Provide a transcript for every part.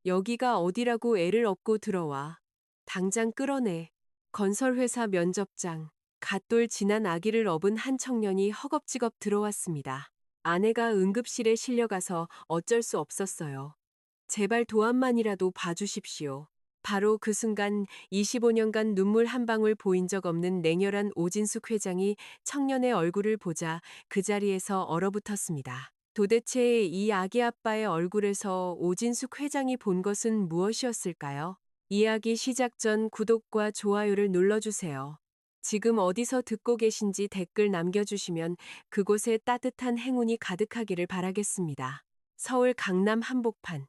여기가 어디라고 애를 업고 들어와. 당장 끌어내. 건설회사 면접장. 갓돌 지난 아기를 업은 한 청년이 허겁지겁 들어왔습니다. 아내가 응급실에 실려가서 어쩔 수 없었어요. 제발 도안만이라도 봐주십시오. 바로 그 순간 25년간 눈물 한 방울 보인 적 없는 냉혈한 오진숙 회장이 청년의 얼굴을 보자 그 자리에서 얼어붙었습니다. 도대체 이 아기 아빠의 얼굴에서 오진숙 회장이 본 것은 무엇이었을까요? 이야기 시작 전 구독과 좋아요를 눌러주세요. 지금 어디서 듣고 계신지 댓글 남겨주시면 그곳에 따뜻한 행운이 가득하기를 바라겠습니다. 서울 강남 한복판.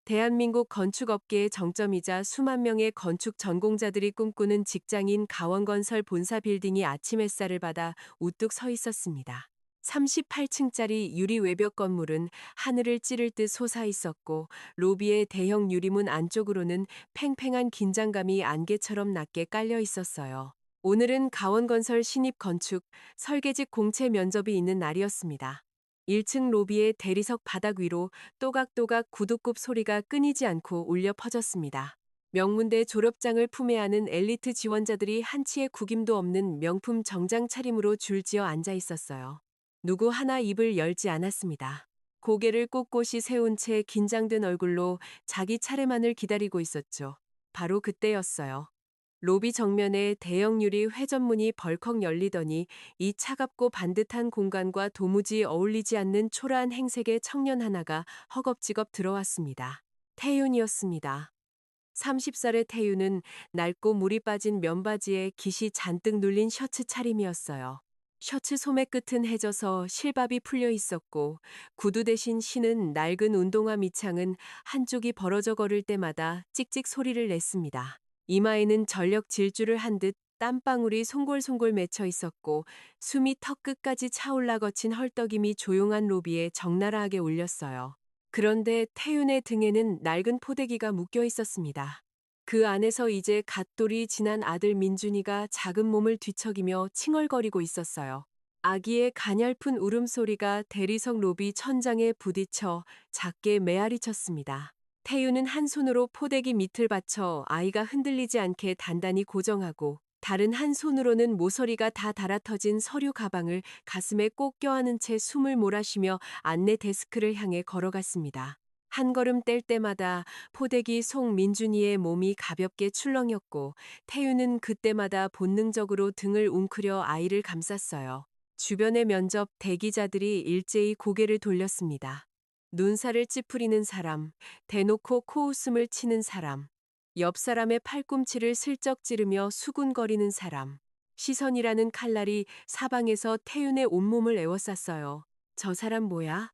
대한민국 건축업계의 정점이자 수만 명의 건축 전공자들이 꿈꾸는 직장인 가원건설 본사 빌딩이 아침 햇살을 받아 우뚝 서 있었습니다. 38층짜리 유리 외벽 건물은 하늘을 찌를 듯 솟아 있었고 로비의 대형 유리문 안쪽으로는 팽팽한 긴장감이 안개처럼 낮게 깔려 있었어요. 오늘은 가원건설 신입 건축 설계직 공채 면접이 있는 날이었습니다. 1층 로비의 대리석 바닥 위로 또각또각 구두굽 소리가 끊이지 않고 울려 퍼졌습니다. 명문대 졸업장을 품에 안은 엘리트 지원자들이 한치의 구김도 없는 명품 정장 차림으로 줄지어 앉아 있었어요. 누구 하나 입을 열지 않았습니다. 고개를 꼿꼿이 세운 채 긴장된 얼굴로 자기 차례만을 기다리고 있었죠. 바로 그때였어요. 로비 정면에 대형 유리 회전문이 벌컥 열리더니 이 차갑고 반듯한 공간과 도무지 어울리지 않는 초라한 행색의 청년 하나가 허겁지겁 들어왔습니다. 태윤이었습니다. 30살의 태윤은 낡고 물이 빠진 면바지에 깃이 잔뜩 눌린 셔츠 차림이었어요. 셔츠 소매 끝은 해져서 실밥이 풀려 있었고 구두 대신 신은 낡은 운동화 밑창은 한쪽이 벌어져 걸을 때마다 찍찍 소리를 냈습니다. 이마에는 전력 질주를 한 듯 땀방울이 송골송골 맺혀 있었고 숨이 턱 끝까지 차올라 거친 헐떡임이 조용한 로비에 적나라하게 울렸어요. 그런데 태윤의 등에는 낡은 포대기가 묶여 있었습니다. 그 안에서 이제 갓돌이 지난 아들 민준이가 작은 몸을 뒤척이며 칭얼거리고 있었어요. 아기의 가냘픈 울음소리가 대리석 로비 천장에 부딪혀 작게 메아리 쳤습니다. 태유는 한 손으로 포대기 밑을 받쳐 아이가 흔들리지 않게 단단히 고정하고 다른 한 손으로는 모서리가 다 달아터진 서류 가방을 가슴에 꼭 껴안은 채 숨을 몰아쉬며 안내 데스크를 향해 걸어갔습니다. 한 걸음 뗄 때마다 포대기 속 민준이의 몸이 가볍게 출렁였고 태유는 그때마다 본능적으로 등을 웅크려 아이를 감쌌어요. 주변의 면접 대기자들이 일제히 고개를 돌렸습니다. 눈살을 찌푸리는 사람, 대놓고 코웃음을 치는 사람, 옆 사람의 팔꿈치를 슬쩍 찌르며 수군거리는 사람. 시선이라는 칼날이 사방에서 태윤의 온몸을 에워쌌어요. 저 사람 뭐야?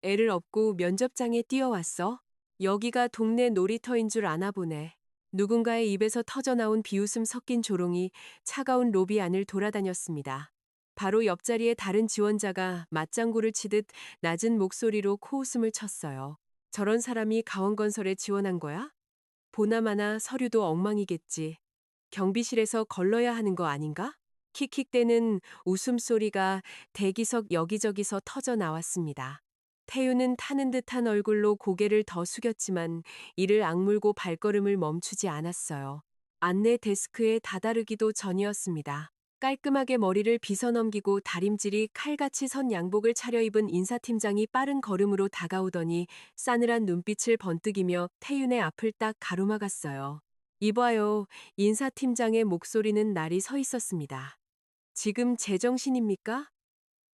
애를 업고 면접장에 뛰어왔어? 여기가 동네 놀이터인 줄 아나 보네. 누군가의 입에서 터져나온 비웃음 섞인 조롱이 차가운 로비 안을 돌아다녔습니다. 바로 옆자리에 다른 지원자가 맞장구를 치듯 낮은 목소리로 코웃음을 쳤어요. 저런 사람이 가원건설에 지원한 거야? 보나마나 서류도 엉망이겠지. 경비실에서 걸러야 하는 거 아닌가? 킥킥대는 웃음소리가 대기석 여기저기서 터져 나왔습니다. 태유는 타는 듯한 얼굴로 고개를 더 숙였지만 이를 악물고 발걸음을 멈추지 않았어요. 안내 데스크에 다다르기도 전이었습니다. 깔끔하게 머리를 빗어넘기고 다림질이 칼같이 선 양복을 차려입은 인사팀장이 빠른 걸음으로 다가오더니 싸늘한 눈빛을 번뜩이며 태윤의 앞을 딱 가로막았어요. 이봐요. 인사팀장의 목소리는 날이 서 있었습니다. 지금 제정신입니까?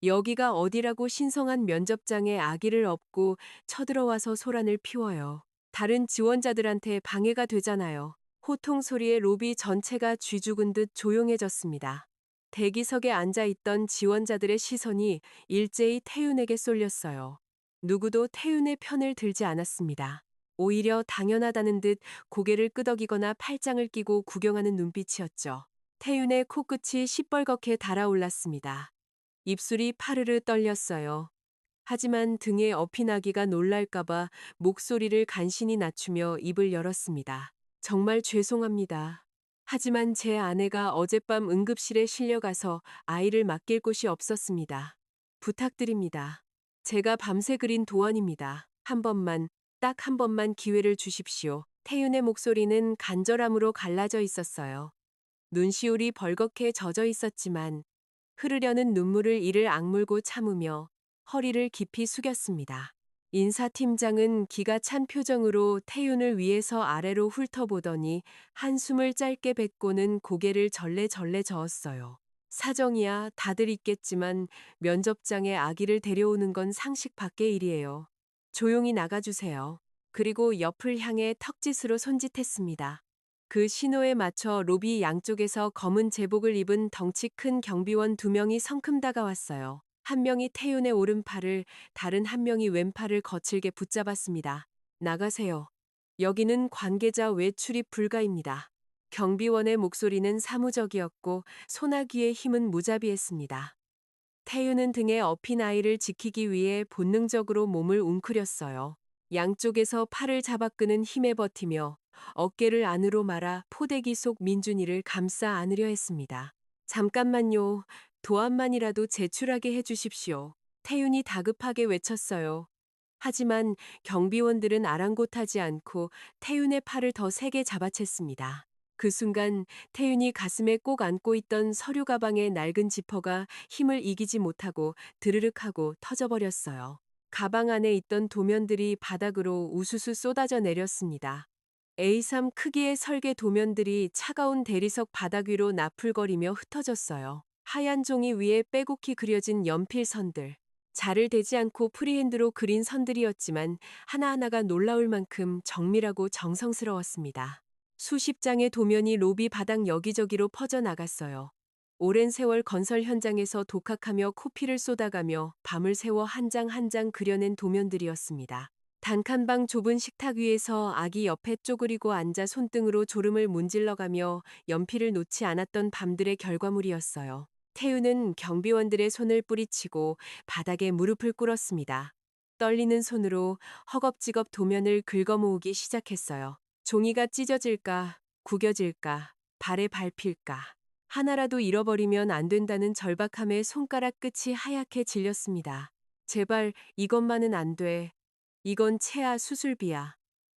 여기가 어디라고 신성한 면접장에 아기를 업고 쳐들어와서 소란을 피워요. 다른 지원자들한테 방해가 되잖아요. 호통 소리에 로비 전체가 쥐죽은 듯 조용해졌습니다. 대기석에 앉아있던 지원자들의 시선이 일제히 태윤에게 쏠렸어요. 누구도 태윤의 편을 들지 않았습니다. 오히려 당연하다는 듯 고개를 끄덕이거나 팔짱을 끼고 구경하는 눈빛이었죠. 태윤의 코끝이 시뻘겋게 달아올랐습니다. 입술이 파르르 떨렸어요. 하지만 등에 업힌 아기가 놀랄까봐 목소리를 간신히 낮추며 입을 열었습니다. 정말 죄송합니다. 하지만 제 아내가 어젯밤 응급실에 실려가서 아이를 맡길 곳이 없었습니다. 부탁드립니다. 제가 밤새 그린 도안입니다. 한 번만 딱 한 번만 기회를 주십시오. 태윤의 목소리는 간절함으로 갈라져 있었어요. 눈시울이 벌겋게 젖어 있었지만 흐르려는 눈물을 이를 악물고 참으며 허리를 깊이 숙였습니다. 인사팀장은 기가 찬 표정으로 태윤을 위에서 아래로 훑어보더니 한숨을 짧게 뱉고는 고개를 절레절레 저었어요. 사정이야 다들 있겠지만 면접장에 아기를 데려오는 건 상식 밖의 일이에요. 조용히 나가주세요. 그리고 옆을 향해 턱짓으로 손짓했습니다. 그 신호에 맞춰 로비 양쪽에서 검은 제복을 입은 덩치 큰 경비원 2명이 성큼 다가왔어요. 한 명이 태윤의 오른팔을, 다른 한 명이 왼팔을 거칠게 붙잡았습니다. 나가세요. 여기는 관계자 외출입 불가입니다. 경비원의 목소리는 사무적이었고 소나기의 힘은 무자비했습니다. 태윤은 등에 업힌 아이를 지키기 위해 본능적으로 몸을 웅크렸어요. 양쪽에서 팔을 잡아 끄는 힘에 버티며 어깨를 안으로 말아 포대기 속 민준이를 감싸 안으려 했습니다. 잠깐만요. 도안만이라도 제출하게 해주십시오. 태윤이 다급하게 외쳤어요. 하지만 경비원들은 아랑곳하지 않고 태윤의 팔을 더 세게 잡아챘습니다. 그 순간 태윤이 가슴에 꼭 안고 있던 서류 가방의 낡은 지퍼가 힘을 이기지 못하고 드르륵 하고 터져버렸어요. 가방 안에 있던 도면들이 바닥으로 우수수 쏟아져 내렸습니다. A3 크기의 설계 도면들이 차가운 대리석 바닥 위로 나풀거리며 흩어졌어요. 하얀 종이 위에 빼곡히 그려진 연필선들. 자를 대지 않고 프리핸드로 그린 선들이었지만 하나하나가 놀라울 만큼 정밀하고 정성스러웠습니다. 수십 장의 도면이 로비 바닥 여기저기로 퍼져나갔어요. 오랜 세월 건설 현장에서 독학하며 코피를 쏟아가며 밤을 새워 한 장 한 장 그려낸 도면들이었습니다. 단칸방 좁은 식탁 위에서 아기 옆에 쪼그리고 앉아 손등으로 졸음을 문질러가며 연필을 놓지 않았던 밤들의 결과물이었어요. 태우는 경비원들의 손을 뿌리치고 바닥에 무릎을 꿇었습니다. 떨리는 손으로 허겁지겁 도면을 긁어모으기 시작했어요. 종이가 찢어질까, 구겨질까, 발에 밟힐까. 하나라도 잃어버리면 안 된다는 절박함에 손가락 끝이 하얗게 질렸습니다. 제발 이것만은 안 돼. 이건 체아 수술비야.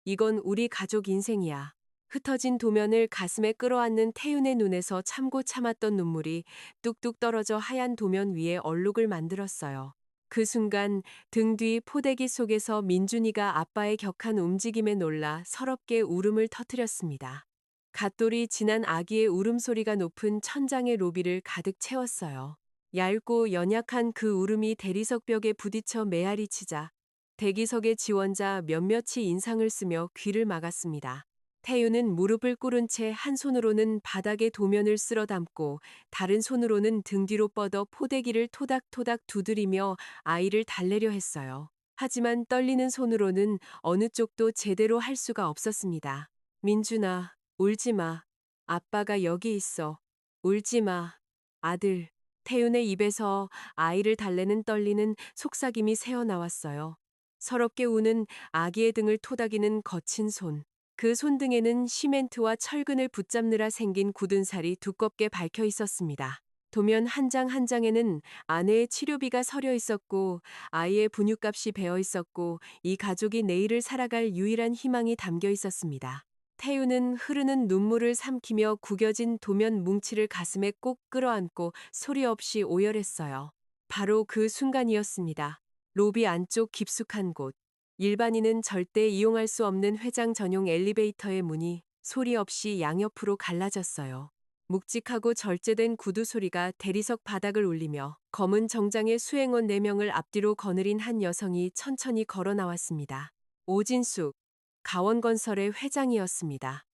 이건 우리 가족 인생이야. 흩어진 도면을 가슴에 끌어안는 태윤의 눈에서 참고 참았던 눈물이 뚝뚝 떨어져 하얀 도면 위에 얼룩을 만들었어요. 그 순간 등 뒤 포대기 속에서 민준이가 아빠의 격한 움직임에 놀라 서럽게 울음을 터뜨렸습니다. 갓돌이 지난 아기의 울음소리가 높은 천장의 로비를 가득 채웠어요. 얇고 연약한 그 울음이 대리석 벽에 부딪혀 메아리 치자 대기석의 지원자 몇몇이 인상을 쓰며 귀를 막았습니다. 태윤은 무릎을 꿇은 채 한 손으로는 바닥에 도면을 쓸어 담고 다른 손으로는 등 뒤로 뻗어 포대기를 토닥토닥 두드리며 아이를 달래려 했어요. 하지만 떨리는 손으로는 어느 쪽도 제대로 할 수가 없었습니다. 민준아, 울지 마. 아빠가 여기 있어. 울지 마. 아들. 태윤의 입에서 아이를 달래는 떨리는 속삭임이 새어나왔어요. 서럽게 우는 아기의 등을 토닥이는 거친 손. 그 손등에는 시멘트와 철근을 붙잡느라 생긴 굳은 살이 두껍게 박혀 있었습니다. 도면 한 장 한 장에는 아내의 치료비가 서려 있었고 아이의 분유값이 배어 있었고 이 가족이 내일을 살아갈 유일한 희망이 담겨 있었습니다. 태유는 흐르는 눈물을 삼키며 구겨진 도면 뭉치를 가슴에 꼭 끌어안고 소리 없이 오열했어요. 바로 그 순간이었습니다. 로비 안쪽 깊숙한 곳. 일반인은 절대 이용할 수 없는 회장 전용 엘리베이터의 문이 소리 없이 양옆으로 갈라졌어요. 묵직하고 절제된 구두 소리가 대리석 바닥을 울리며 검은 정장의 수행원 4명을 앞뒤로 거느린 한 여성이 천천히 걸어 나왔습니다. 오진숙, 가원건설의 회장이었습니다.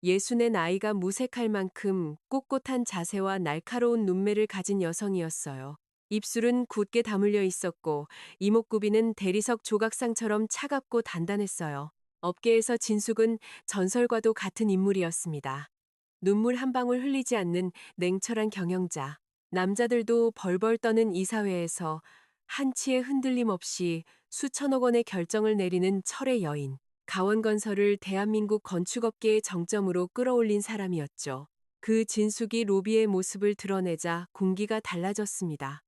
예순의 나이가 무색할 만큼 꼿꼿한 자세와 날카로운 눈매를 가진 여성이었어요. 입술은 굳게 다물려 있었고 이목구비는 대리석 조각상처럼 차갑고 단단했어요. 업계에서 진숙은 전설과도 같은 인물이었습니다. 눈물 한 방울 흘리지 않는 냉철한 경영자. 남자들도 벌벌 떠는 이 사회에서 한치의 흔들림 없이 수천억 원의 결정을 내리는 철의 여인. 가원건설을 대한민국 건축업계의 정점으로 끌어올린 사람이었죠. 그 진숙이 로비의 모습을 드러내자 공기가 달라졌습니다.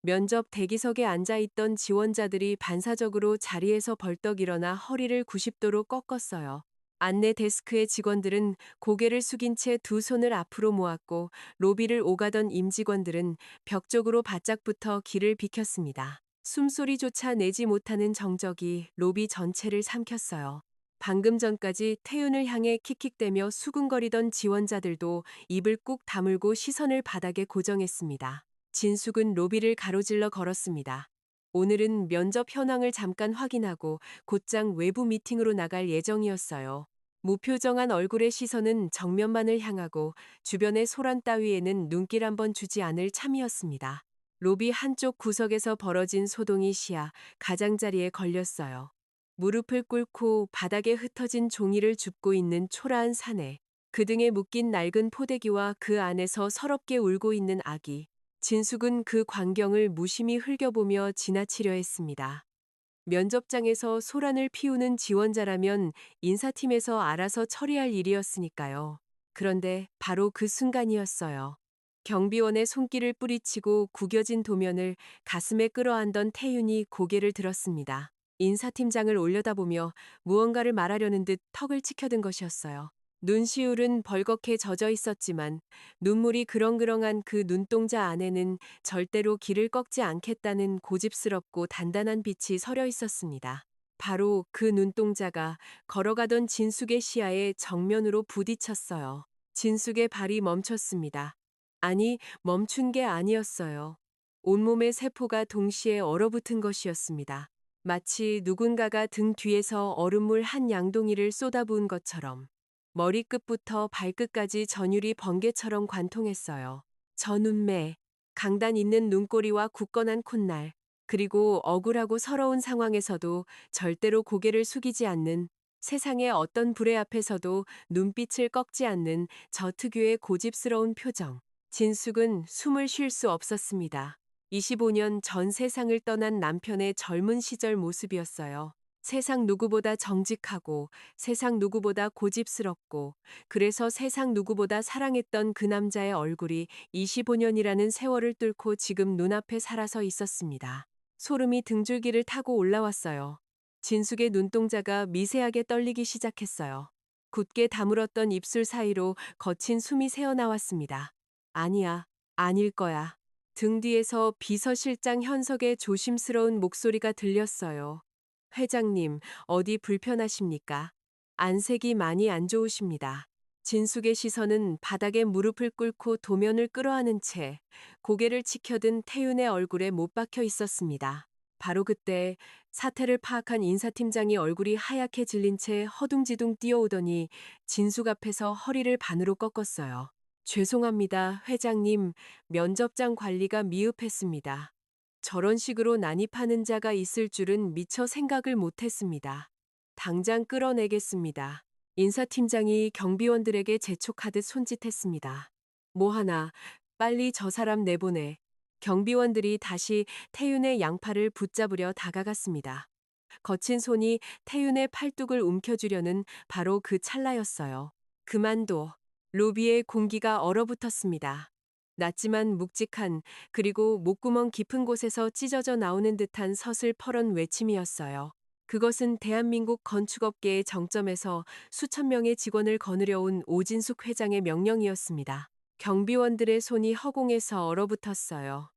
면접 대기석에 앉아 있던 지원자들이 반사적으로 자리에서 벌떡 일어나 허리를 90도로 꺾었어요. 안내 데스크의 직원들은 고개를 숙인 채 두 손을 앞으로 모았고 로비를 오가던 임직원들은 벽 쪽으로 바짝 붙어 길을 비켰습니다. 숨소리조차 내지 못하는 정적이 로비 전체를 삼켰어요. 방금 전까지 태윤을 향해 킥킥대며 수군거리던 지원자들도 입을 꾹 다물고 시선을 바닥에 고정했습니다. 진숙은 로비를 가로질러 걸었습니다. 오늘은 면접 현황을 잠깐 확인하고 곧장 외부 미팅으로 나갈 예정이었어요. 무표정한 얼굴의 시선은 정면만을 향하고 주변의 소란 따위에는 눈길 한번 주지 않을 참이었습니다. 로비 한쪽 구석에서 벌어진 소동이 시야 가장자리에 걸렸어요. 무릎을 꿇고 바닥에 흩어진 종이를 줍고 있는 초라한 사내, 그 등에 묶인 낡은 포대기와 그 안에서 서럽게 울고 있는 아기. 진숙은 그 광경을 무심히 흘겨보며 지나치려 했습니다. 면접장에서 소란을 피우는 지원자라면 인사팀에서 알아서 처리할 일이었으니까요. 그런데 바로 그 순간이었어요. 경비원의 손길을 뿌리치고 구겨진 도면을 가슴에 끌어안던 태윤이 고개를 들었습니다. 인사팀장을 올려다보며 무언가를 말하려는 듯 턱을 치켜든 것이었어요. 눈시울은 벌겋게 젖어 있었지만 눈물이 그렁그렁한 그 눈동자 안에는 절대로 길을 꺾지 않겠다는 고집스럽고 단단한 빛이 서려 있었습니다. 바로 그 눈동자가 걸어가던 진숙의 시야에 정면으로 부딪혔어요. 진숙의 발이 멈췄습니다. 아니, 멈춘 게 아니었어요. 온몸의 세포가 동시에 얼어붙은 것이었습니다. 마치 누군가가 등 뒤에서 얼음물 한 양동이를 쏟아부은 것처럼. 머리끝부터 발끝까지 전율이 번개처럼 관통했어요. 저 눈매, 강단 있는 눈꼬리와 굳건한 콧날, 그리고 억울하고 서러운 상황에서도 절대로 고개를 숙이지 않는, 세상의 어떤 불의 앞에서도 눈빛을 꺾지 않는 저 특유의 고집스러운 표정. 진숙은 숨을 쉴 수 없었습니다. 25년 전 세상을 떠난 남편의 젊은 시절 모습이었어요. 세상 누구보다 정직하고 세상 누구보다 고집스럽고 그래서 세상 누구보다 사랑했던 그 남자의 얼굴이 25년이라는 세월을 뚫고 지금 눈앞에 살아서 있었습니다. 소름이 등줄기를 타고 올라왔어요. 진숙의 눈동자가 미세하게 떨리기 시작했어요. 굳게 다물었던 입술 사이로 거친 숨이 새어나왔습니다. 아니야, 아닐 거야. 등 뒤에서 비서실장 현석의 조심스러운 목소리가 들렸어요. 회장님, 어디 불편하십니까? 안색이 많이 안 좋으십니다. 진숙의 시선은 바닥에 무릎을 꿇고 도면을 끌어안은 채 고개를 치켜든 태윤의 얼굴에 못 박혀 있었습니다. 바로 그때 사태를 파악한 인사팀장이 얼굴이 하얗게 질린 채 허둥지둥 뛰어오더니 진숙 앞에서 허리를 반으로 꺾었어요. 죄송합니다, 회장님. 면접장 관리가 미흡했습니다. 저런 식으로 난입하는 자가 있을 줄은 미처 생각을 못했습니다. 당장 끌어내겠습니다. 인사팀장이 경비원들에게 재촉하듯 손짓했습니다. 뭐하나, 빨리 저 사람 내보내. 경비원들이 다시 태윤의 양팔을 붙잡으려 다가갔습니다. 거친 손이 태윤의 팔뚝을 움켜쥐려는 바로 그 찰나였어요. 그만둬. 로비의 공기가 얼어붙었습니다. 낮지만 묵직한, 그리고 목구멍 깊은 곳에서 찢어져 나오는 듯한 서슬퍼런 외침이었어요. 그것은 대한민국 건축업계의 정점에서 수천 명의 직원을 거느려온 오진숙 회장의 명령이었습니다. 경비원들의 손이 허공에서 얼어붙었어요.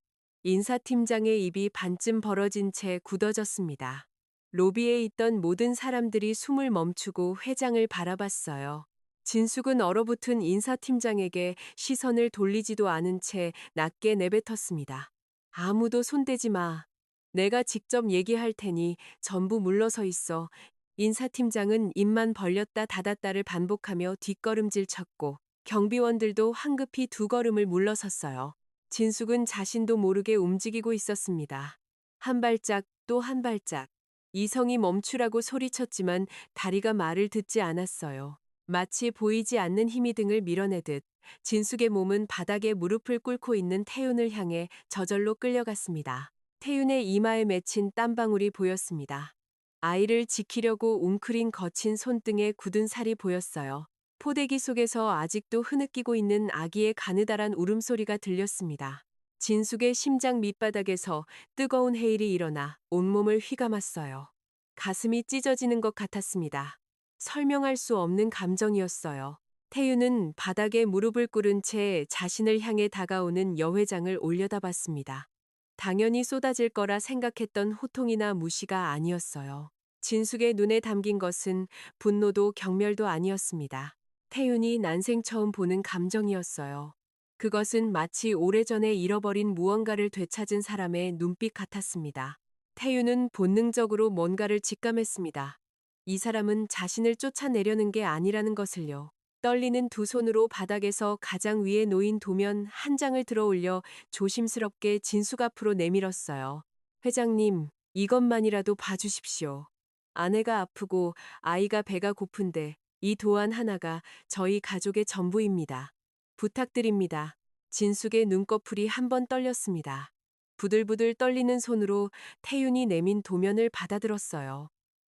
인사팀장의 입이 반쯤 벌어진 채 굳어졌습니다. 로비에 있던 모든 사람들이 숨을 멈추고 회장을 바라봤어요. 진숙은 얼어붙은 인사팀장에게 시선을 돌리지도 않은 채 낮게 내뱉었습니다. 아무도 손대지 마. 내가 직접 얘기할 테니 전부 물러서 있어. 인사팀장은 입만 벌렸다 닫았다를 반복하며 뒷걸음질 쳤고 경비원들도 황급히 두 걸음을 물러섰어요. 진숙은 자신도 모르게 움직이고 있었습니다. 한 발짝 또 한 발짝. 이성이 멈추라고 소리쳤지만 다리가 말을 듣지 않았어요. 마치 보이지 않는 힘이 등을 밀어내듯 진숙의 몸은 바닥에 무릎을 꿇고 있는 태윤을 향해 저절로 끌려갔습니다. 태윤의 이마에 맺힌 땀방울이 보였습니다. 아이를 지키려고 웅크린 거친 손등에 굳은 살이 보였어요. 포대기 속에서 아직도 흐느끼고 있는 아기의 가느다란 울음소리가 들렸습니다. 진숙의 심장 밑바닥에서 뜨거운 해일이 일어나 온몸을 휘감았어요. 가슴이 찢어지는 것 같았습니다. 설명할 수 없는 감정이었어요. 태유는 바닥에 무릎을 꿇은 채 자신을 향해 다가오는 여회장을 올려다봤습니다. 당연히 쏟아질 거라 생각했던 호통이나 무시가 아니었어요. 진숙의 눈에 담긴 것은 분노도 경멸도 아니었습니다. 태윤이 난생 처음 보는 감정이었어요. 그것은 마치 오래전에 잃어버린 무언가를 되찾은 사람의 눈빛 같았습니다. 태윤은 본능적으로 뭔가를 직감했습니다. 이 사람은 자신을 쫓아내려는 게 아니라는 것을요. 떨리는 두 손으로 바닥에서 가장 위에 놓인 도면 한 장을 들어 올려 조심스럽게 진숙 앞으로 내밀었어요. 회장님, 이것만이라도 봐주십시오. 아내가 아프고 아이가 배가 고픈데 이 도안 하나가 저희 가족의 전부입니다. 부탁드립니다. 진숙의 눈꺼풀이 한 번 떨렸습니다. 부들부들 떨리는 손으로 태윤이 내민 도면을 받아들었어요.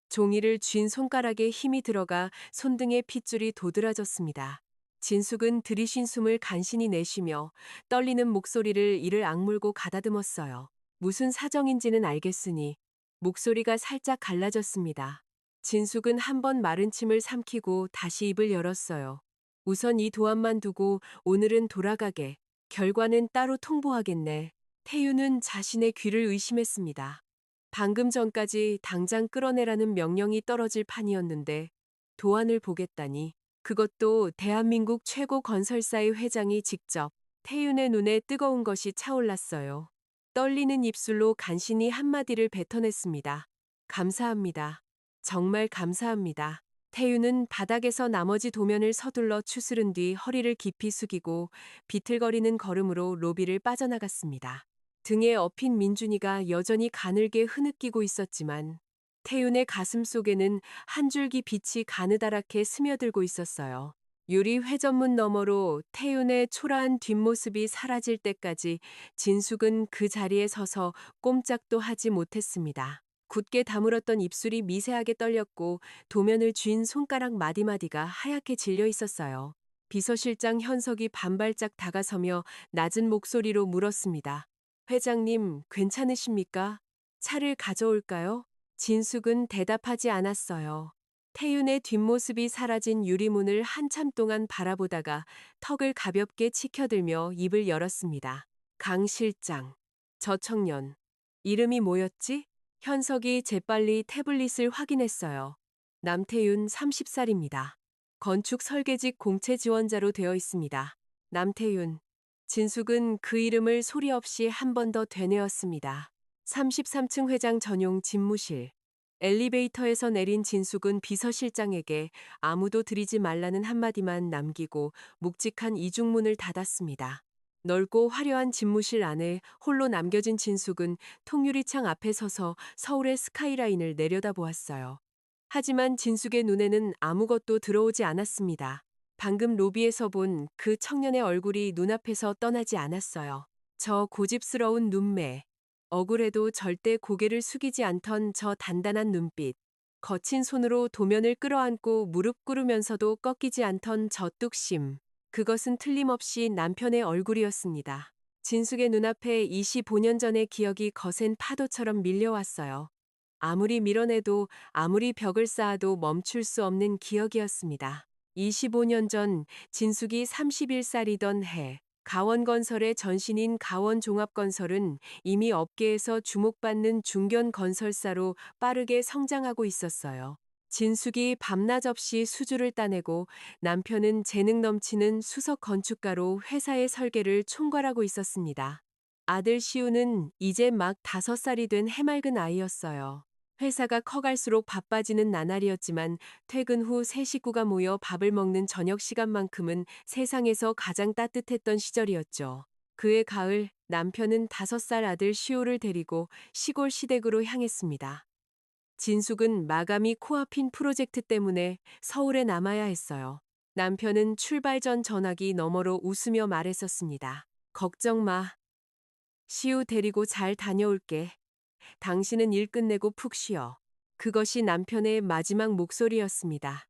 종이를 쥔 손가락에 힘이 들어가 손등에 핏줄이 도드라졌습니다. 진숙은 들이쉰 숨을 간신히 내쉬며 떨리는 목소리를 이를 악물고 가다듬었어요. 무슨 사정인지는 알겠으니 목소리가 살짝 갈라졌습니다. 진숙은 한 번 마른 침을 삼키고 다시 입을 열었어요. 우선 이 도안만 두고 오늘은 돌아가게. 결과는 따로 통보하겠네. 태유는 자신의 귀를 의심했습니다. 방금 전까지 당장 끌어내라는 명령이 떨어질 판이었는데 도안을 보겠다니. 그것도 대한민국 최고 건설사의 회장이 직접. 태윤의 눈에 뜨거운 것이 차올랐어요. 떨리는 입술로 간신히 한마디를 뱉어냈습니다. 감사합니다. 정말 감사합니다. 태윤은 바닥에서 나머지 도면을 서둘러 추스른 뒤 허리를 깊이 숙이고 비틀거리는 걸음으로 로비를 빠져나갔습니다. 등에 업힌 민준이가 여전히 가늘게 흐느끼고 있었지만 태윤의 가슴 속에는 한 줄기 빛이 가느다랗게 스며들고 있었어요. 유리 회전문 너머로 태윤의 초라한 뒷모습이 사라질 때까지 진숙은 그 자리에 서서 꼼짝도 하지 못했습니다. 굳게 다물었던 입술이 미세하게 떨렸고 도면을 쥔 손가락 마디마디가 하얗게 질려 있었어요. 비서실장 현석이 반발짝 다가서며 낮은 목소리로 물었습니다. 회장님, 괜찮으십니까? 차를 가져올까요? 진숙은 대답하지 않았어요. 태윤의 뒷모습이 사라진 유리문을 한참 동안 바라보다가 턱을 가볍게 치켜들며 입을 열었습니다. 강 실장. 저 청년. 이름이 뭐였지? 현석이 재빨리 태블릿을 확인했어요. 남태윤 30살입니다. 건축 설계직 공채 지원자로 되어 있습니다. 남태윤. 진숙은 그 이름을 소리 없이 한 번 더 되뇌었습니다. 33층 회장 전용 집무실. 엘리베이터에서 내린 진숙은 비서실장에게 아무도 들이지 말라는 한마디만 남기고 묵직한 이중문을 닫았습니다. 넓고 화려한 집무실 안에 홀로 남겨진 진숙은 통유리창 앞에 서서 서울의 스카이라인을 내려다보았어요. 하지만 진숙의 눈에는 아무것도 들어오지 않았습니다. 방금 로비에서 본 그 청년의 얼굴이 눈앞에서 떠나지 않았어요. 저 고집스러운 눈매. 억울해도 절대 고개를 숙이지 않던 저 단단한 눈빛. 거친 손으로 도면을 끌어안고 무릎 꿇으면서도 꺾이지 않던 저 뚝심. 그것은 틀림없이 남편의 얼굴이었습니다. 진숙의 눈앞에 25년 전의 기억이 거센 파도처럼 밀려왔어요. 아무리 밀어내도 아무리 벽을 쌓아도 멈출 수 없는 기억이었습니다. 25년 전 진숙이 31살이던 해 가원건설의 전신인 가원종합건설은 이미 업계에서 주목받는 중견 건설사로 빠르게 성장하고 있었어요. 진숙이 밤낮 없이 수주를 따내고 남편은 재능 넘치는 수석 건축가로 회사의 설계를 총괄하고 있었습니다. 아들 시우는 이제 막 5살이 된 해맑은 아이였어요. 회사가 커갈수록 바빠지는 나날이었지만 퇴근 후 세 식구가 모여 밥을 먹는 저녁 시간만큼은 세상에서 가장 따뜻했던 시절이었죠. 그해 가을 남편은 5살 아들 시우를 데리고 시골 시댁으로 향했습니다. 진숙은 마감이 코앞인 프로젝트 때문에 서울에 남아야 했어요. 남편은 출발 전 전화기 너머로 웃으며 말했었습니다. 걱정 마. 시우 데리고 잘 다녀올게. 당신은 일 끝내고 푹 쉬어. 그것이 남편의 마지막 목소리였습니다.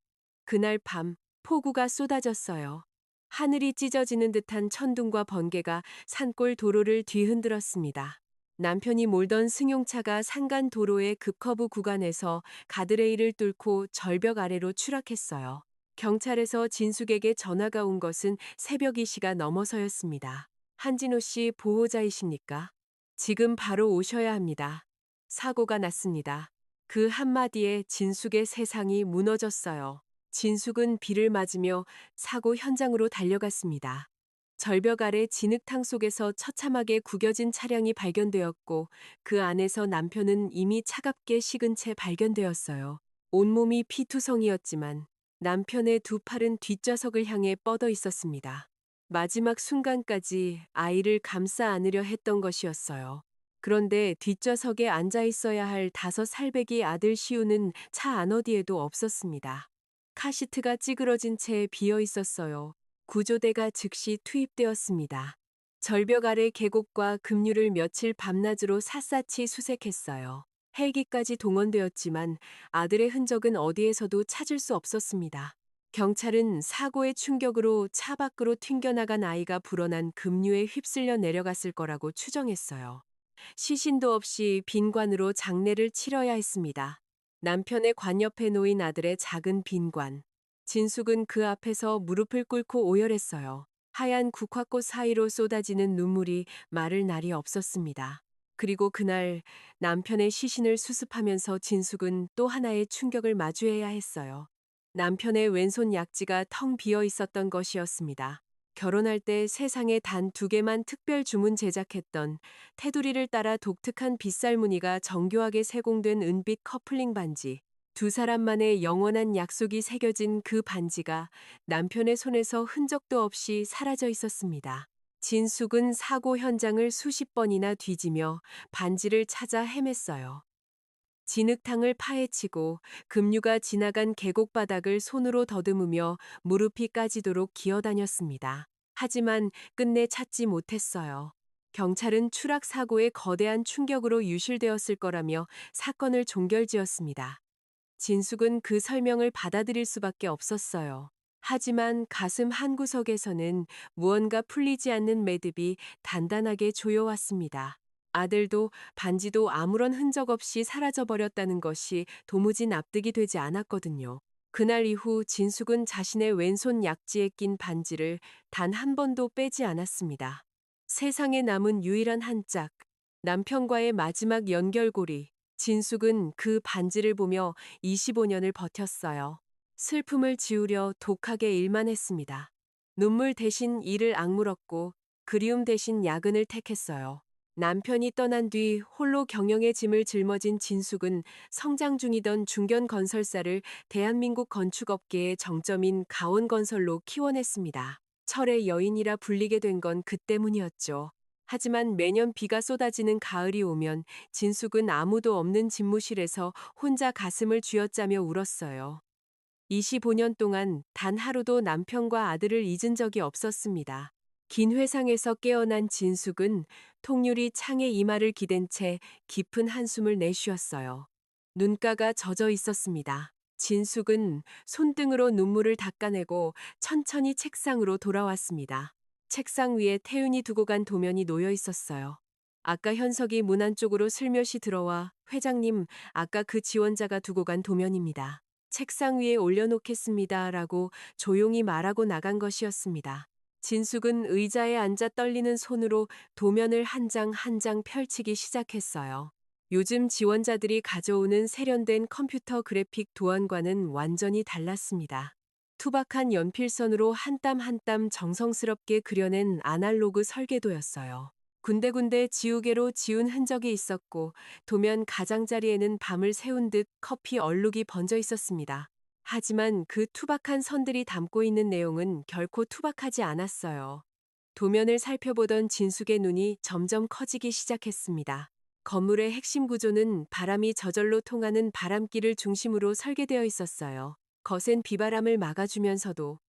그날 밤 폭우가 쏟아졌어요. 하늘이 찢어지는 듯한 천둥과 번개가 산골 도로를 뒤흔들었습니다. 남편이 몰던 승용차가 산간 도로의 급커브 구간에서 가드레일을 뚫고 절벽 아래로 추락했어요. 경찰에서 진숙에게 전화가 온 것은 새벽 2시가 넘어서였습니다. 한진호 씨 보호자이십니까? 지금 바로 오셔야 합니다. 사고가 났습니다. 그 한마디에 진숙의 세상이 무너졌어요. 진숙은 비를 맞으며 사고 현장으로 달려갔습니다. 절벽 아래 진흙탕 속에서 처참하게 구겨진 차량이 발견되었고 그 안에서 남편은 이미 차갑게 식은 채 발견되었어요. 온몸이 피투성이었지만 남편의 두 팔은 뒷좌석을 향해 뻗어 있었습니다. 마지막 순간까지 아이를 감싸 안으려 했던 것이었어요. 그런데 뒷좌석에 앉아 있어야 할 5살배기 아들 시우는 차 안어디에도 없었습니다. 카시트가 찌그러진 채 비어 있었어요. 구조대가 즉시 투입되었습니다. 절벽 아래 계곡과 급류를 며칠 밤낮으로 샅샅이 수색했어요. 헬기까지 동원되었지만 아들의 흔적은 어디에서도 찾을 수 없었습니다. 경찰은 사고의 충격으로 차 밖으로 튕겨나간 아이가 불어난 급류에 휩쓸려 내려갔을 거라고 추정했어요. 시신도 없이 빈관으로 장례를 치러야 했습니다. 남편의 관 옆에 놓인 아들의 작은 빈관. 진숙은 그 앞에서 무릎을 꿇고 오열했어요. 하얀 국화꽃 사이로 쏟아지는 눈물이 마를 날이 없었습니다. 그리고 그날 남편의 시신을 수습하면서 진숙은 또 하나의 충격을 마주해야 했어요. 남편의 왼손 약지가 텅 비어 있었던 것이었습니다. 결혼할 때 세상에 단 2개만 특별 주문 제작했던 테두리를 따라 독특한 빗살 무늬가 정교하게 세공된 은빛 커플링 반지. 2사람만의 영원한 약속이 새겨진 그 반지가 남편의 손에서 흔적도 없이 사라져 있었습니다. 진숙은 사고 현장을 수십 번이나 뒤지며 반지를 찾아 헤맸어요. 진흙탕을 파헤치고 급류가 지나간 계곡 바닥을 손으로 더듬으며 무릎이 까지도록 기어다녔습니다. 하지만 끝내 찾지 못했어요. 경찰은 추락 사고의 거대한 충격으로 유실되었을 거라며 사건을 종결지었습니다. 진숙은 그 설명을 받아들일 수밖에 없었어요. 하지만 가슴 한구석에서는 무언가 풀리지 않는 매듭이 단단하게 조여왔습니다. 아들도 반지도 아무런 흔적 없이 사라져버렸다는 것이 도무지 납득이 되지 않았거든요. 그날 이후 진숙은 자신의 왼손 약지에 낀 반지를 단 한 번도 빼지 않았습니다. 세상에 남은 유일한 한 짝, 남편과의 마지막 연결고리. 진숙은 그 반지를 보며 25년을 버텼어요. 슬픔을 지우려 독하게 일만 했습니다. 눈물 대신 이를 악물었고 그리움 대신 야근을 택했어요. 남편이 떠난 뒤 홀로 경영의 짐을 짊어진 진숙은 성장 중이던 중견 건설사를 대한민국 건축업계의 정점인 가온건설로 키워냈습니다. 철의 여인이라 불리게 된 건 그 때문이었죠. 하지만 매년 비가 쏟아지는 가을이 오면 진숙은 아무도 없는 집무실에서 혼자 가슴을 쥐어짜며 울었어요. 25년 동안 단 하루도 남편과 아들을 잊은 적이 없었습니다. 긴 회상에서 깨어난 진숙은 통유리 창에 이마를 기댄 채 깊은 한숨을 내쉬었어요. 눈가가 젖어 있었습니다. 진숙은 손등으로 눈물을 닦아내고 천천히 책상으로 돌아왔습니다. 책상 위에 태윤이 두고 간 도면이 놓여 있었어요. 아까 현석이 문 안쪽으로 슬며시 들어와 회장님, 아까 그 지원자가 두고 간 도면입니다. 책상 위에 올려놓겠습니다. 라고 조용히 말하고 나간 것이었습니다. 진숙은 의자에 앉아 떨리는 손으로 도면을 한 장 한 장 펼치기 시작했어요. 요즘 지원자들이 가져오는 세련된 컴퓨터 그래픽 도안과는 완전히 달랐습니다. 투박한 연필선으로 한 땀 한 땀 정성스럽게 그려낸 아날로그 설계도였어요. 군데군데 지우개로 지운 흔적이 있었고 도면 가장자리에는 밤을 새운 듯 커피 얼룩이 번져 있었습니다. 하지만 그 투박한 선들이 담고 있는 내용은 결코 투박하지 않았어요. 도면을 살펴보던 진숙의 눈이 점점 커지기 시작했습니다. 건물의 핵심 구조는 바람이 저절로 통하는 바람길을 중심으로 설계되어 있었어요. 거센 비바람을 막아주면서도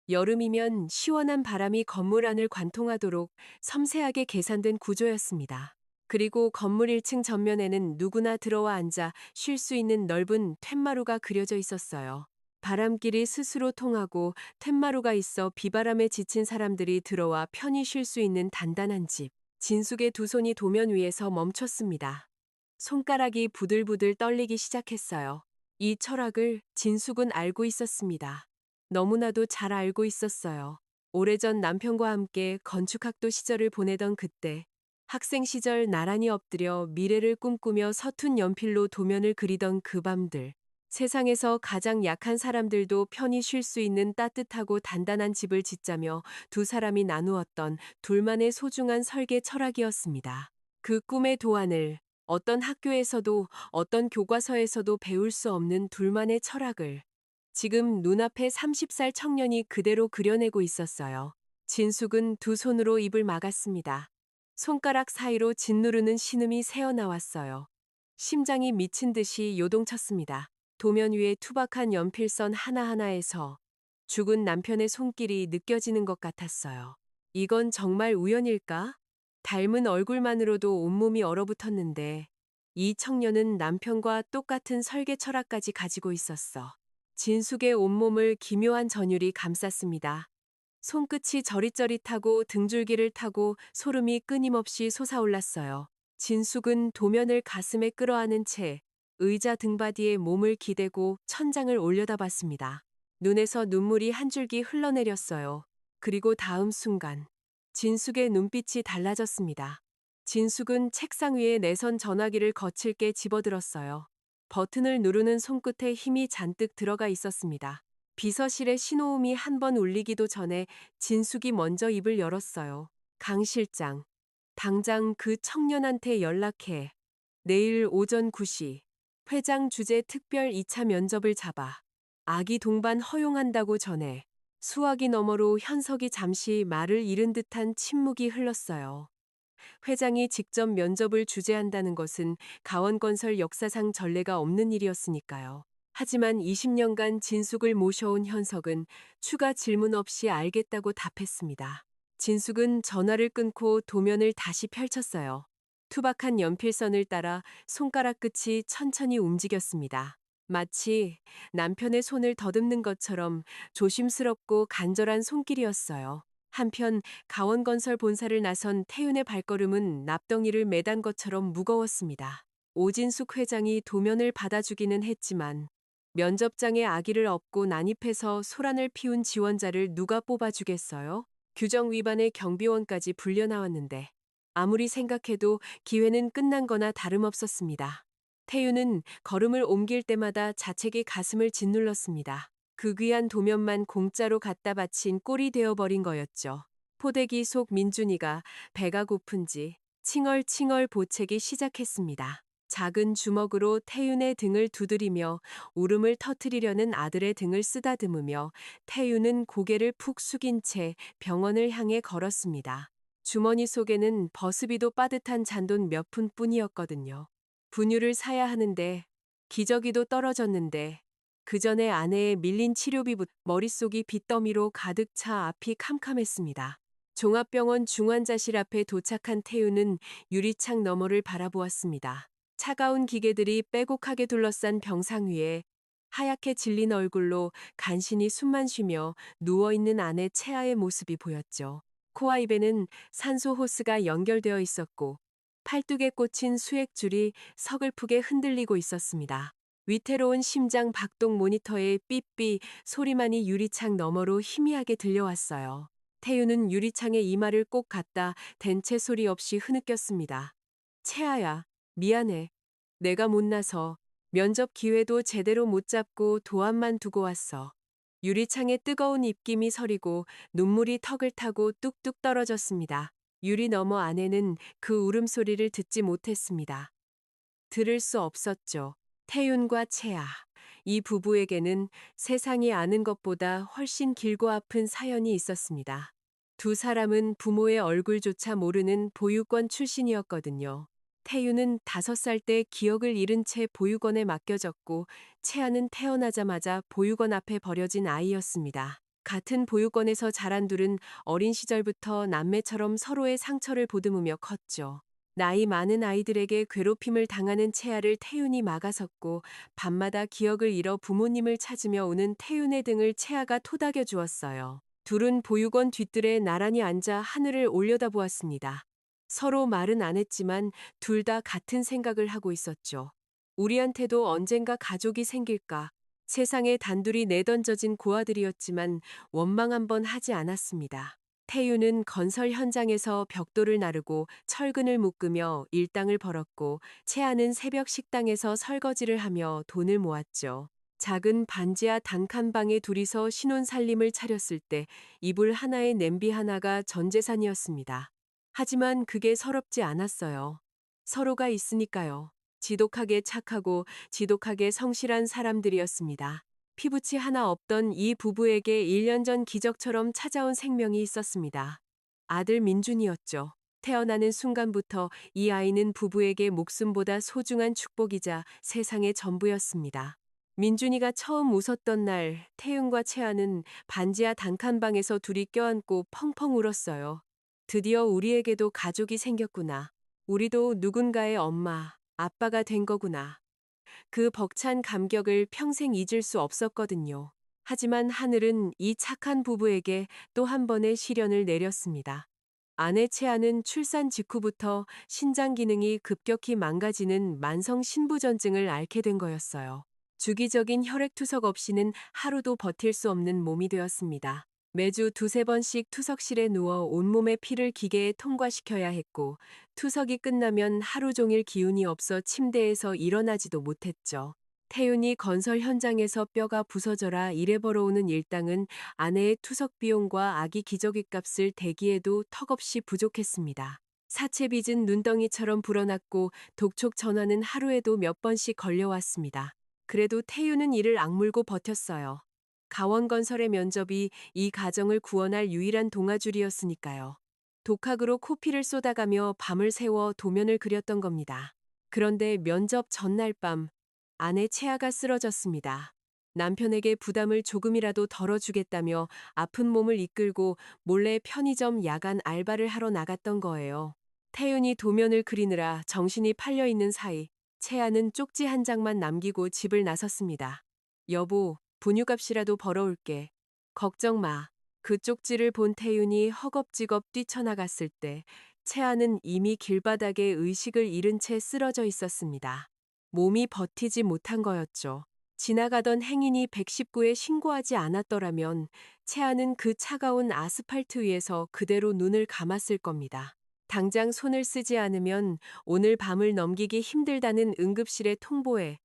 여름이면 시원한 바람이 건물 안을 관통하도록 섬세하게 계산된 구조였습니다. 그리고 건물 1층 전면에는 누구나 들어와 앉아 쉴 수 있는 넓은 툇마루가 그려져 있었어요. 바람길이 스스로 통하고 툇마루가 있어 비바람에 지친 사람들이 들어와 편히 쉴 수 있는 단단한 집. 진숙의 두 손이 도면 위에서 멈췄습니다. 손가락이 부들부들 떨리기 시작했어요. 이 철학을 진숙은 알고 있었습니다. 너무나도 잘 알고 있었어요. 오래전 남편과 함께 건축학도 시절을 보내던 그때, 학생 시절 나란히 엎드려 미래를 꿈꾸며 서툰 연필로 도면을 그리던 그 밤들, 세상에서 가장 약한 사람들도 편히 쉴 수 있는 따뜻하고 단단한 집을 짓자며 두 사람이 나누었던 둘만의 소중한 설계 철학이었습니다. 그 꿈의 도안을 어떤 학교에서도 어떤 교과서에서도 배울 수 없는 둘만의 철학을 지금 눈앞에 30살 청년이 그대로 그려내고 있었어요. 진숙은 두 손으로 입을 막았습니다. 손가락 사이로 짓누르는 신음이 새어나왔어요. 심장이 미친 듯이 요동쳤습니다. 도면 위에 투박한 연필선 하나하나에서 죽은 남편의 손길이 느껴지는 것 같았어요. 이건 정말 우연일까? 닮은 얼굴만으로도 온몸이 얼어붙었는데 이 청년은 남편과 똑같은 설계 철학까지 가지고 있었어. 진숙의 온몸을 기묘한 전율이 감쌌습니다. 손끝이 저릿저릿하고 등줄기를 타고 소름이 끊임없이 솟아올랐어요. 진숙은 도면을 가슴에 끌어안은 채 의자 등받이에 몸을 기대고 천장을 올려다봤습니다. 눈에서 눈물이 한 줄기 흘러내렸어요. 그리고 다음 순간 진숙의 눈빛이 달라졌습니다. 진숙은 책상 위에 내선 전화기를 거칠게 집어들었어요. 버튼을 누르는 손끝에 힘이 잔뜩 들어가 있었습니다. 비서실의 신호음이 한 번 울리기도 전에 진숙이 먼저 입을 열었어요. 강 실장, 당장 그 청년한테 연락해. 내일 오전 9시 회장 주재 특별 2차 면접을 잡아. 아기 동반 허용한다고 전해. 수화기 너머로 현석이 잠시 말을 잃은 듯한 침묵이 흘렀어요. 회장이 직접 면접을 주재한다는 것은 가원건설 역사상 전례가 없는 일이었으니까요. 하지만 20년간 진숙을 모셔온 현석은 추가 질문 없이 알겠다고 답했습니다. 진숙은 전화를 끊고 도면을 다시 펼쳤어요. 투박한 연필선을 따라 손가락 끝이 천천히 움직였습니다. 마치 남편의 손을 더듬는 것처럼 조심스럽고 간절한 손길이었어요. 한편 가원건설 본사를 나선 태윤의 발걸음은 납덩이를 매단 것처럼 무거웠습니다. 오진숙 회장이 도면을 받아주기는 했지만 면접장에 아기를 업고 난입해서 소란을 피운 지원자를 누가 뽑아주겠어요? 규정 위반의 경비원까지 불려 나왔는데 아무리 생각해도 기회는 끝난 거나 다름없었습니다. 태윤은 걸음을 옮길 때마다 자책이 가슴을 짓눌렀습니다. 그 귀한 도면만 공짜로 갖다 바친 꼴이 되어버린 거였죠. 포대기 속 민준이가 배가 고픈지 칭얼칭얼 보채기 시작했습니다. 작은 주먹으로 태윤의 등을 두드리며 울음을 터뜨리려는 아들의 등을 쓰다듬으며 태윤은 고개를 푹 숙인 채 병원을 향해 걸었습니다. 주머니 속에는 버스비도 빠듯한 잔돈 몇 푼뿐이었거든요. 분유를 사야 하는데 기저귀도 떨어졌는데 그 전에 아내의 밀린 치료비부터 머릿속이 빚더미로 가득 차 앞이 캄캄했습니다. 종합병원 중환자실 앞에 도착한 태우는 유리창 너머를 바라보았습니다. 차가운 기계들이 빼곡하게 둘러싼 병상 위에 하얗게 질린 얼굴로 간신히 숨만 쉬며 누워있는 아내 채아의 모습이 보였죠. 코와 입에는 산소 호스가 연결되어 있었고 팔뚝에 꽂힌 수액줄이 서글프게 흔들리고 있었습니다. 위태로운 심장 박동 모니터의 삐삐 소리만이 유리창 너머로 희미하게 들려왔어요. 태유는 유리창에 이마를 꼭 갖다 댄 채 소리 없이 흐느꼈습니다. 채아야, 미안해. 내가 못나서 면접 기회도 제대로 못 잡고 도안만 두고 왔어. 유리창에 뜨거운 입김이 서리고 눈물이 턱을 타고 뚝뚝 떨어졌습니다. 유리 너머 안에는 그 울음소리를 듣지 못했습니다. 들을 수 없었죠. 태윤과 채아, 이 부부에게는 세상이 아는 것보다 훨씬 길고 아픈 사연이 있었습니다. 두 사람은 부모의 얼굴조차 모르는 보육원 출신이었거든요. 태윤은 5살 때 기억을 잃은 채 보육원에 맡겨졌고 채아는 태어나자마자 보육원 앞에 버려진 아이였습니다. 같은 보육원에서 자란 둘은 어린 시절부터 남매처럼 서로의 상처를 보듬으며 컸죠. 나이 많은 아이들에게 괴롭힘을 당하는 채아를 태윤이 막아섰고 밤마다 기억을 잃어 부모님을 찾으며 오는 태윤의 등을 채아가 토닥여 주었어요. 둘은 보육원 뒤뜰에 나란히 앉아 하늘을 올려다보았습니다. 서로 말은 안 했지만 둘 다 같은 생각을 하고 있었죠. 우리한테도 언젠가 가족이 생길까. 세상에 단둘이 내던져진 고아들이었지만 원망 한번 하지 않았습니다. 태유는 건설 현장에서 벽돌을 나르고 철근을 묶으며 일당을 벌었고 채아는 새벽 식당에서 설거지를 하며 돈을 모았죠. 작은 반지하 단칸방에 둘이서 신혼살림을 차렸을 때 이불 하나에 냄비 하나가 전 재산이었습니다. 하지만 그게 서럽지 않았어요. 서로가 있으니까요. 지독하게 착하고 지독하게 성실한 사람들이었습니다. 피부치 하나 없던 이 부부에게 1년 전 기적처럼 찾아온 생명이 있었습니다. 아들 민준이었죠. 태어나는 순간부터 이 아이는 부부에게 목숨보다 소중한 축복이자 세상의 전부였습니다. 민준이가 처음 웃었던 날 태윤과 채아는 반지하 단칸방에서 둘이 껴안고 펑펑 울었어요. 드디어 우리에게도 가족이 생겼구나. 우리도 누군가의 엄마, 아빠가 된 거구나. 그 벅찬 감격을 평생 잊을 수 없었거든요. 하지만 하늘은 이 착한 부부에게 또 한 번의 시련을 내렸습니다. 아내 채아는 출산 직후부터 신장 기능이 급격히 망가지는 만성 신부전증을 앓게 된 거였어요. 주기적인 혈액투석 없이는 하루도 버틸 수 없는 몸이 되었습니다. 매주 두세 번씩 투석실에 누워 온몸의 피를 기계에 통과시켜야 했고, 투석이 끝나면 하루 종일 기운이 없어 침대에서 일어나지도 못했죠. 태윤이 건설 현장에서 뼈가 부서져라 일해 벌어오는 일당은 아내의 투석 비용과 아기 기저귀 값을 대기에도 턱없이 부족했습니다. 사채 빚은 눈덩이처럼 불어났고 독촉 전화는 하루에도 몇 번씩 걸려왔습니다. 그래도 태윤은 이를 악물고 버텼어요. 가원건설의 면접이 이 가정을 구원할 유일한 동아줄이었으니까요. 독학으로 코피를 쏟아가며 밤을 새워 도면을 그렸던 겁니다. 그런데 면접 전날 밤 아내 채아가 쓰러졌습니다. 남편에게 부담을 조금이라도 덜어주겠다며 아픈 몸을 이끌고 몰래 편의점 야간 알바를 하러 나갔던 거예요. 태윤이 도면을 그리느라 정신이 팔려 있는 사이 채아는 쪽지 한 장만 남기고 집을 나섰습니다. 여보, 분유값이라도 벌어올게. 걱정 마. 그 쪽지를 본 태윤이 허겁지겁 뛰쳐나갔을 때 채아는 이미 길바닥에 의식을 잃은 채 쓰러져 있었습니다. 몸이 버티지 못한 거였죠. 지나가던 행인이 119에 신고하지 않았더라면 채아는 그 차가운 아스팔트 위에서 그대로 눈을 감았을 겁니다. 당장 손을 쓰지 않으면 오늘 밤을 넘기기 힘들다는 응급실의 통보에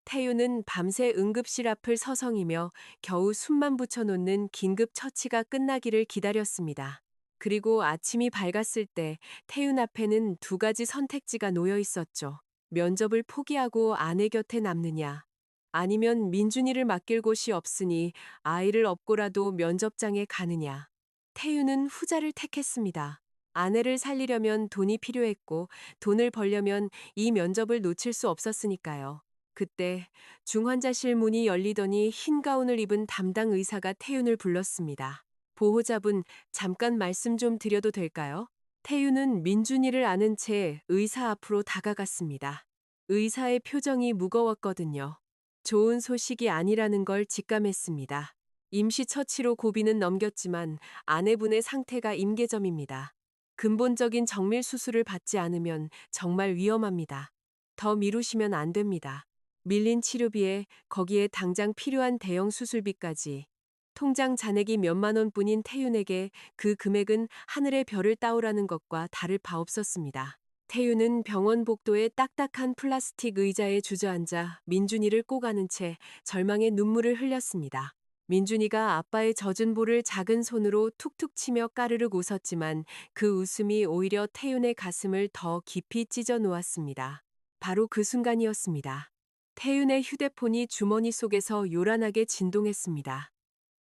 태유는 밤새 응급실 앞을 서성이며 겨우 숨만 붙여놓는 긴급 처치가 끝나기를 기다렸습니다. 그리고 아침이 밝았을 때 태윤 앞에는 두 가지 선택지가 놓여 있었죠. 면접을 포기하고 아내 곁에 남느냐, 아니면 민준이를 맡길 곳이 없으니 아이를 업고라도 면접장에 가느냐. 태윤은 후자를 택했습니다. 아내를 살리려면 돈이 필요했고 돈을 벌려면 이 면접을 놓칠 수 없었으니까요. 그때 중환자실 문이 열리더니 흰 가운을 입은 담당 의사가 태윤을 불렀습니다. 보호자분, 잠깐 말씀 좀 드려도 될까요? 태윤은 민준이를 아는 채 의사 앞으로 다가갔습니다. 의사의 표정이 무거웠거든요. 좋은 소식이 아니라는 걸 직감했습니다. 임시처치로 고비는 넘겼지만 아내분의 상태가 임계점입니다. 근본적인 정밀 수술을 받지 않으면 정말 위험합니다. 더 미루시면 안 됩니다. 밀린 치료비에 거기에 당장 필요한 대형 수술비까지. 통장 잔액이 몇만 원뿐인 태윤에게 그 금액은 하늘의 별을 따오라는 것과 다를 바 없었습니다. 태윤은 병원 복도의 딱딱한 플라스틱 의자에 주저앉아 민준이를 꼭 안은 채 절망의 눈물을 흘렸습니다. 민준이가 아빠의 젖은 볼을 작은 손으로 툭툭 치며 까르륵 웃었지만 그 웃음이 오히려 태윤의 가슴을 더 깊이 찢어 놓았습니다. 바로 그 순간이었습니다. 태윤의 휴대폰이 주머니 속에서 요란하게 진동했습니다.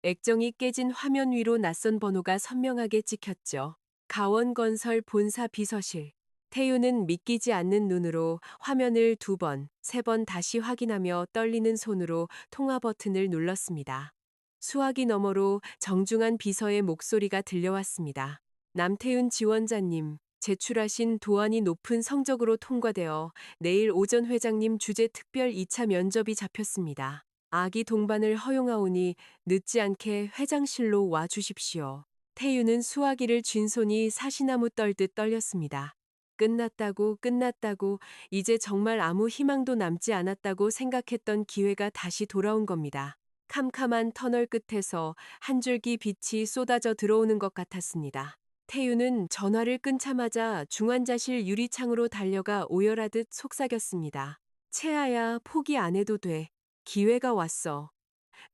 액정이 깨진 화면 위로 낯선 번호가 선명하게 찍혔죠. 가원건설 본사 비서실. 태윤은 믿기지 않는 눈으로 화면을 두 번, 세 번 다시 확인하며 떨리는 손으로 통화 버튼을 눌렀습니다. 수화기 너머로 정중한 비서의 목소리가 들려왔습니다. 남태윤 지원자님, 제출하신 도안이 높은 성적으로 통과되어 내일 오전 회장님 주재 특별 2차 면접이 잡혔습니다. 아기 동반을 허용하오니 늦지 않게 회장실로 와 주십시오. 태유는 수화기를 쥔 손이 사시나무 떨듯 떨렸습니다. 끝났다고 이제 정말 아무 희망도 남지 않았다고 생각했던 기회가 다시 돌아온 겁니다. 캄캄한 터널 끝에서 한 줄기 빛이 쏟아져 들어오는 것 같았습니다. 태유는 전화를 끊자마자 중환자실 유리창으로 달려가 오열하듯 속삭였습니다. 채아야, 포기 안 해도 돼. 기회가 왔어.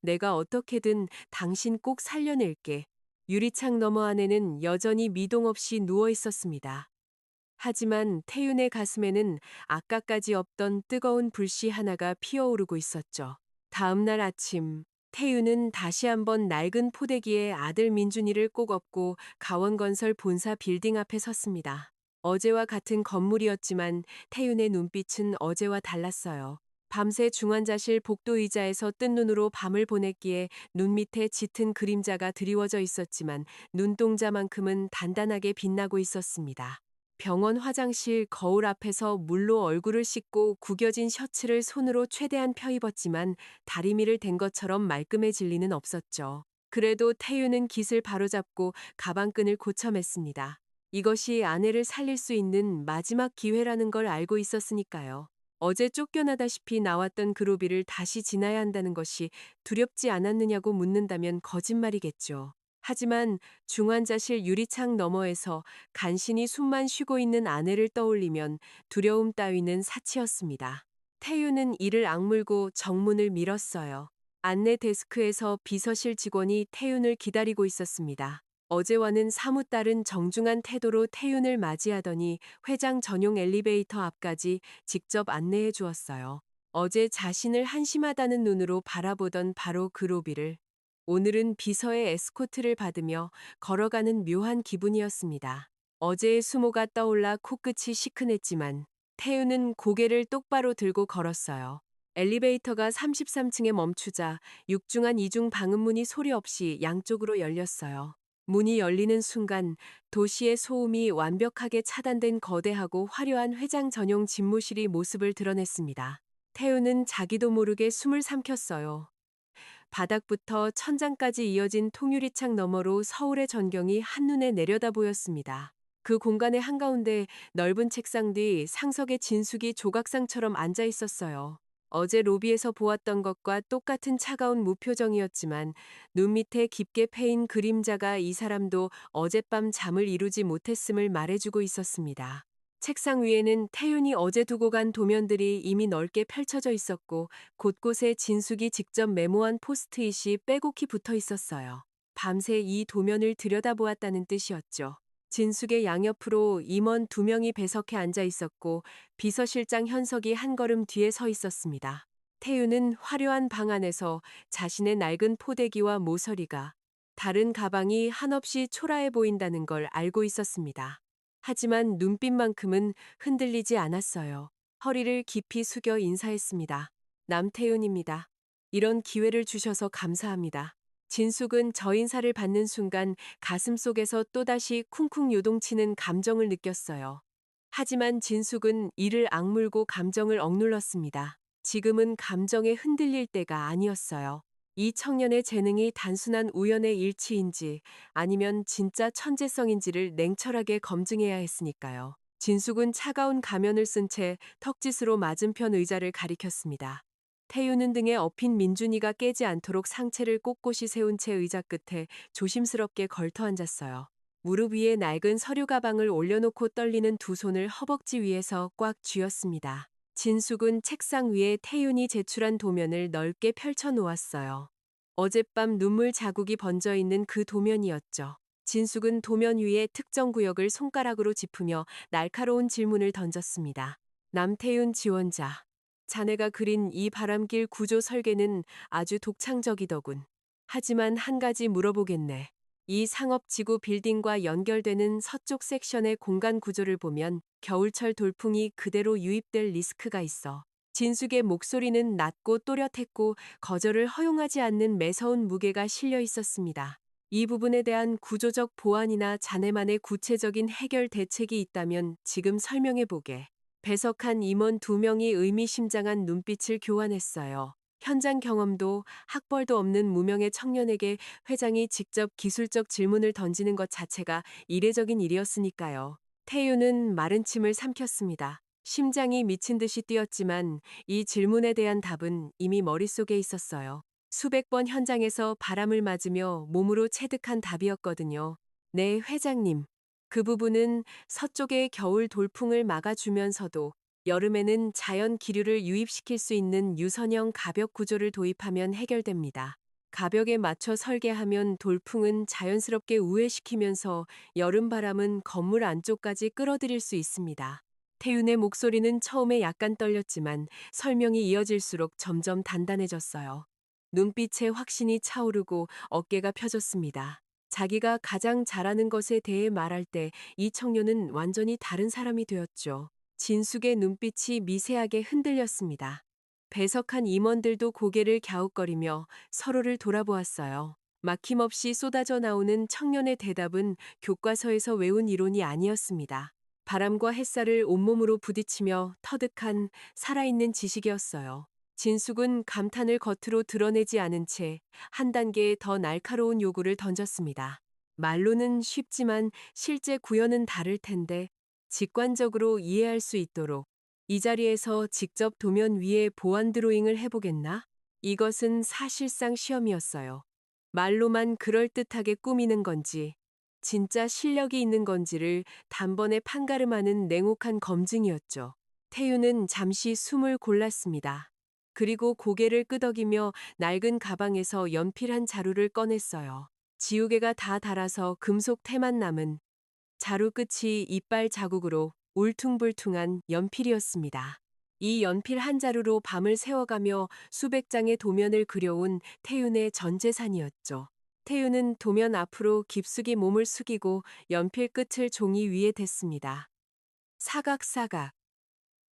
내가 어떻게든 당신 꼭 살려낼게. 유리창 너머 안에는 여전히 미동 없이 누워 있었습니다. 하지만 태윤의 가슴에는 아까까지 없던 뜨거운 불씨 하나가 피어오르고 있었죠. 다음 날 아침, 태윤은 다시 한번 낡은 포대기에 아들 민준이를 꼭 업고 가원건설 본사 빌딩 앞에 섰습니다. 어제와 같은 건물이었지만 태윤의 눈빛은 어제와 달랐어요. 밤새 중환자실 복도 의자에서 뜬 눈으로 밤을 보냈기에 눈 밑에 짙은 그림자가 드리워져 있었지만 눈동자만큼은 단단하게 빛나고 있었습니다. 병원 화장실 거울 앞에서 물로 얼굴을 씻고 구겨진 셔츠를 손으로 최대한 펴입었지만 다리미를 댄 것처럼 말끔해질 리는 없었죠. 그래도 태유는 깃을 바로잡고 가방끈을 고쳐맸습니다. 이것이 아내를 살릴 수 있는 마지막 기회라는 걸 알고 있었으니까요. 어제 쫓겨나다시피 나왔던 그 로비를 다시 지나야 한다는 것이 두렵지 않았느냐고 묻는다면 거짓말이겠죠. 하지만 중환자실 유리창 너머에서 간신히 숨만 쉬고 있는 아내를 떠올리면 두려움 따위는 사치였습니다. 태유는 이를 악물고 정문을 밀었어요. 안내 데스크에서 비서실 직원이 태윤을 기다리고 있었습니다. 어제와는 사뭇 다른 정중한 태도로 태윤을 맞이하더니 회장 전용 엘리베이터 앞까지 직접 안내해 주었어요. 어제 자신을 한심하다는 눈으로 바라보던 바로 그 로비를 오늘은 비서의 에스코트를 받으며 걸어가는 묘한 기분이었습니다. 어제의 수모가 떠올라 코끝이 시큰했지만 태우는 고개를 똑바로 들고 걸었어요. 엘리베이터가 33층에 멈추자 육중한 이중 방음문이 소리 없이 양쪽으로 열렸어요. 문이 열리는 순간 도시의 소음이 완벽하게 차단된 거대하고 화려한 회장 전용 집무실이 모습을 드러냈습니다. 태우는 자기도 모르게 숨을 삼켰어요. 바닥부터 천장까지 이어진 통유리창 너머로 서울의 전경이 한눈에 내려다 보였습니다. 그 공간의 한가운데 넓은 책상 뒤 상석에 진숙이 조각상처럼 앉아 있었어요. 어제 로비에서 보았던 것과 똑같은 차가운 무표정이었지만 눈 밑에 깊게 패인 그림자가 이 사람도 어젯밤 잠을 이루지 못했음을 말해주고 있었습니다. 책상 위에는 태윤이 어제 두고 간 도면들이 이미 넓게 펼쳐져 있었고 곳곳에 진숙이 직접 메모한 포스트잇이 빼곡히 붙어 있었어요. 밤새 이 도면을 들여다보았다는 뜻이었죠. 진숙의 양옆으로 임원 2명이 배석해 앉아 있었고 비서실장 현석이 한 걸음 뒤에 서 있었습니다. 태윤은 화려한 방 안에서 자신의 낡은 포대기와 모서리가 다른 가방이 한없이 초라해 보인다는 걸 알고 있었습니다. 하지만 눈빛만큼은 흔들리지 않았어요. 허리를 깊이 숙여 인사했습니다. 남태윤입니다. 이런 기회를 주셔서 감사합니다. 진숙은 저 인사를 받는 순간 가슴 속에서 또다시 쿵쿵 요동치는 감정을 느꼈어요. 하지만 진숙은 이를 악물고 감정을 억눌렀습니다. 지금은 감정에 흔들릴 때가 아니었어요. 이 청년의 재능이 단순한 우연의 일치인지 아니면 진짜 천재성인지를 냉철하게 검증해야 했으니까요. 진숙은 차가운 가면을 쓴 채 턱짓으로 맞은편 의자를 가리켰습니다. 태유는 등에 업힌 민준이가 깨지 않도록 상체를 꼿꼿이 세운 채 의자 끝에 조심스럽게 걸터 앉았어요. 무릎 위에 낡은 서류 가방을 올려놓고 떨리는 두 손을 허벅지 위에서 꽉 쥐었습니다. 진숙은 책상 위에 태윤이 제출한 도면을 넓게 펼쳐 놓았어요. 어젯밤 눈물 자국이 번져 있는 그 도면이었죠. 진숙은 도면 위에 특정 구역을 손가락으로 짚으며 날카로운 질문을 던졌습니다. 남태윤 지원자. 자네가 그린 이 바람길 구조 설계는 아주 독창적이더군. 하지만 한 가지 물어보겠네. 이 상업지구 빌딩과 연결되는 서쪽 섹션의 공간 구조를 보면 겨울철 돌풍이 그대로 유입될 리스크가 있어. 진숙의 목소리는 낮고 또렷했고 거절을 허용하지 않는 매서운 무게가 실려 있었습니다. 이 부분에 대한 구조적 보완이나 자네만의 구체적인 해결 대책이 있다면 지금 설명해 보게. 배석한 임원 두 명이 의미심장한 눈빛을 교환했어요. 현장 경험도 학벌도 없는 무명의 청년에게 회장이 직접 기술적 질문을 던지는 것 자체가 이례적인 일이었으니까요. 태유는 마른 침을 삼켰습니다. 심장이 미친 듯이 뛰었지만 이 질문에 대한 답은 이미 머릿속에 있었어요. 수백 번 현장에서 바람을 맞으며 몸으로 체득한 답이었거든요. 네, 회장님. 그 부분은 서쪽의 겨울 돌풍을 막아주면서도 여름에는 자연 기류를 유입시킬 수 있는 유선형 가벽 구조를 도입하면 해결됩니다. 가벽에 맞춰 설계하면 돌풍은 자연스럽게 우회시키면서 여름바람은 건물 안쪽까지 끌어들일 수 있습니다. 태윤의 목소리는 처음에 약간 떨렸지만 설명이 이어질수록 점점 단단해졌어요. 눈빛에 확신이 차오르고 어깨가 펴졌습니다. 자기가 가장 잘하는 것에 대해 말할 때 이 청년은 완전히 다른 사람이 되었죠. 진숙의 눈빛이 미세하게 흔들렸습니다. 배석한 임원들도 고개를 갸웃거리며 서로를 돌아보았어요. 막힘없이 쏟아져 나오는 청년의 대답은 교과서에서 외운 이론이 아니었습니다. 바람과 햇살을 온몸으로 부딪히며 터득한 살아있는 지식이었어요. 진숙은 감탄을 겉으로 드러내지 않은 채 한 단계 더 날카로운 요구를 던졌습니다. 말로는 쉽지만 실제 구현은 다를 텐데 직관적으로 이해할 수 있도록 이 자리에서 직접 도면 위에 보안 드로잉을 해보겠나? 이것은 사실상 시험이었어요. 말로만 그럴듯하게 꾸미는 건지 진짜 실력이 있는 건지를 단번에 판가름하는 냉혹한 검증이었죠. 태유는 잠시 숨을 골랐습니다. 그리고 고개를 끄덕이며 낡은 가방에서 연필 한 자루를 꺼냈어요. 지우개가 다 닳아서 금속 태만 남은 자루 끝이 이빨 자국으로 울퉁불퉁한 연필이었습니다. 이 연필 한 자루로 밤을 새워가며 수백 장의 도면을 그려온 태윤의 전 재산이었죠. 태윤은 도면 앞으로 깊숙이 몸을 숙이고 연필 끝을 종이 위에 댔습니다. 사각사각.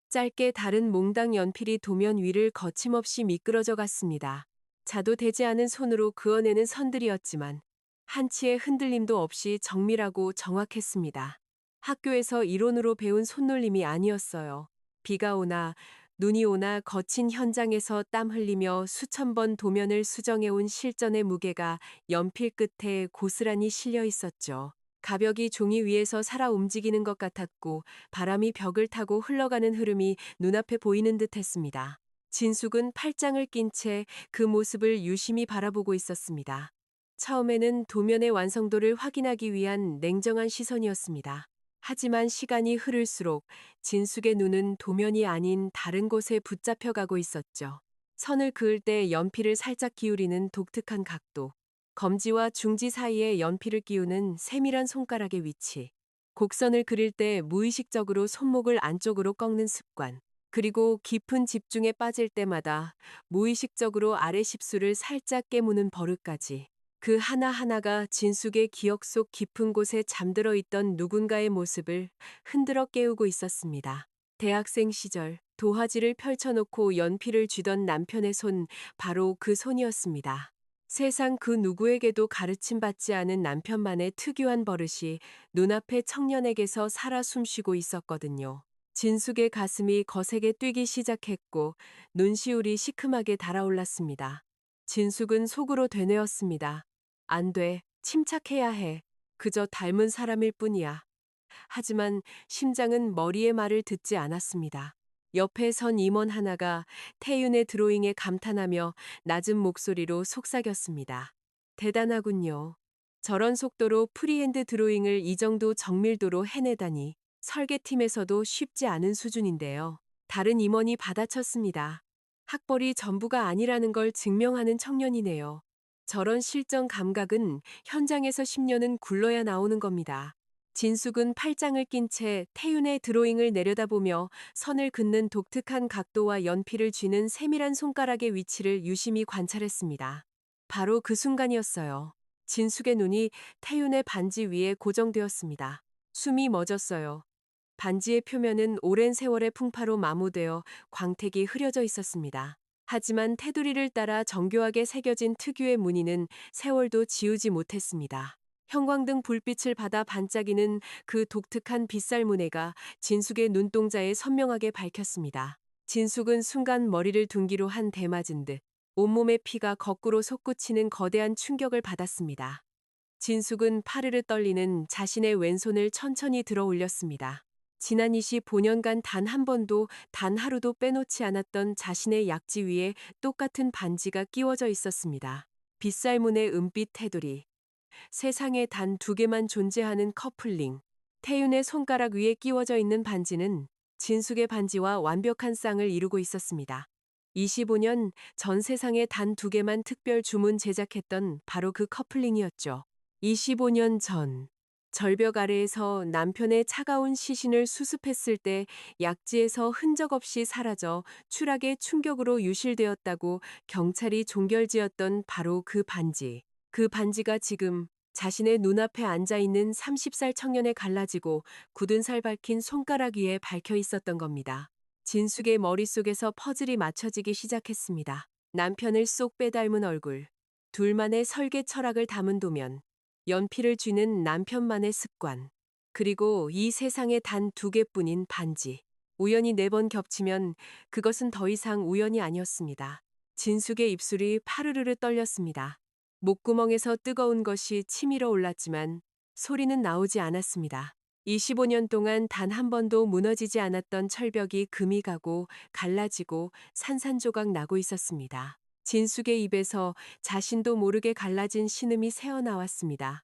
짧게 다른 몽당 연필이 도면 위를 거침없이 미끄러져 갔습니다. 자도 되지 않은 손으로 그어내는 선들이었지만 한치의 흔들림도 없이 정밀하고 정확했습니다. 학교에서 이론으로 배운 손놀림이 아니었어요. 비가 오나 눈이 오나 거친 현장에서 땀 흘리며 수천 번 도면을 수정해온 실전의 무게가 연필 끝에 고스란히 실려 있었죠. 가벽이 종이 위에서 살아 움직이는 것 같았고 바람이 벽을 타고 흘러가는 흐름이 눈앞에 보이는 듯 했습니다. 진숙은 팔짱을 낀 채 그 모습을 유심히 바라보고 있었습니다. 처음에는 도면의 완성도를 확인하기 위한 냉정한 시선이었습니다. 하지만 시간이 흐를수록 진숙의 눈은 도면이 아닌 다른 곳에 붙잡혀가고 있었죠. 선을 그을 때 연필을 살짝 기울이는 독특한 각도, 검지와 중지 사이에 연필을 끼우는 세밀한 손가락의 위치, 곡선을 그릴 때 무의식적으로 손목을 안쪽으로 꺾는 습관, 그리고 깊은 집중에 빠질 때마다 무의식적으로 아래 십수를 살짝 깨무는 버릇까지 그 하나하나가 진숙의 기억 속 깊은 곳에 잠들어 있던 누군가의 모습을 흔들어 깨우고 있었습니다. 대학생 시절 도화지를 펼쳐놓고 연필을 쥐던 남편의 손, 바로 그 손이었습니다. 세상 그 누구에게도 가르침받지 않은 남편만의 특유한 버릇이 눈앞의 청년에게서 살아 숨쉬고 있었거든요. 진숙의 가슴이 거세게 뛰기 시작했고 눈시울이 시큼하게 달아올랐습니다. 진숙은 속으로 되뇌었습니다. 안 돼, 침착해야 해. 그저 닮은 사람일 뿐이야. 하지만 심장은 머리의 말을 듣지 않았습니다. 옆에 선 임원 하나가 태윤의 드로잉에 감탄하며 낮은 목소리로 속삭였습니다. 대단하군요. 저런 속도로 프리핸드 드로잉을 이 정도 정밀도로 해내다니 설계팀에서도 쉽지 않은 수준인데요. 다른 임원이 받아쳤습니다. 학벌이 전부가 아니라는 걸 증명하는 청년이네요. 저런 실전 감각은 현장에서 10년은 굴러야 나오는 겁니다. 진숙은 팔짱을 낀 채 태윤의 드로잉을 내려다보며 선을 긋는 독특한 각도와 연필을 쥐는 세밀한 손가락의 위치를 유심히 관찰했습니다. 바로 그 순간이었어요. 진숙의 눈이 태윤의 반지 위에 고정되었습니다. 숨이 멎었어요. 반지의 표면은 오랜 세월의 풍파로 마모되어 광택이 흐려져 있었습니다. 하지만 테두리를 따라 정교하게 새겨진 특유의 무늬는 세월도 지우지 못했습니다. 형광등 불빛을 받아 반짝이는 그 독특한 빗살무늬가 진숙의 눈동자에 선명하게 밝혔습니다. 진숙은 순간 머리를 둔기로 한 대맞은 듯 온몸의 피가 거꾸로 솟구치는 거대한 충격을 받았습니다. 진숙은 파르르 떨리는 자신의 왼손을 천천히 들어 올렸습니다. 지난 25년간 단 한 번도 단 하루도 빼놓지 않았던 자신의 약지 위에 똑같은 반지가 끼워져 있었습니다. 빗살문의 은빛 테두리, 세상에 단 두 개만 존재하는 커플링, 태윤의 손가락 위에 끼워져 있는 반지는 진숙의 반지와 완벽한 쌍을 이루고 있었습니다. 25년 전 세상에 단 두 개만 특별 주문 제작했던 바로 그 커플링이었죠. 25년 전 절벽 아래에서 남편의 차가운 시신을 수습했을 때 약지에서 흔적 없이 사라져 추락의 충격으로 유실되었다고 경찰이 종결지었던 바로 그 반지. 그 반지가 지금 자신의 눈앞에 앉아있는 30살 청년에 갈라지고 굳은 살 박힌 손가락 위에 박혀 있었던 겁니다. 진숙의 머릿속에서 퍼즐이 맞춰지기 시작했습니다. 남편을 쏙 빼닮은 얼굴, 둘만의 설계 철학을 담은 도면, 연필을 쥐는 남편만의 습관, 그리고 이 세상에 단 두 개뿐인 반지. 우연히 4번 겹치면 그것은 더 이상 우연이 아니었습니다. 진숙의 입술이 파르르르 떨렸습니다. 목구멍에서 뜨거운 것이 치밀어 올랐지만 소리는 나오지 않았습니다. 25년 동안 단 한 번도 무너지지 않았던 철벽이 금이 가고 갈라지고 산산조각 나고 있었습니다. 진숙의 입에서 자신도 모르게 갈라진 신음이 새어나왔습니다.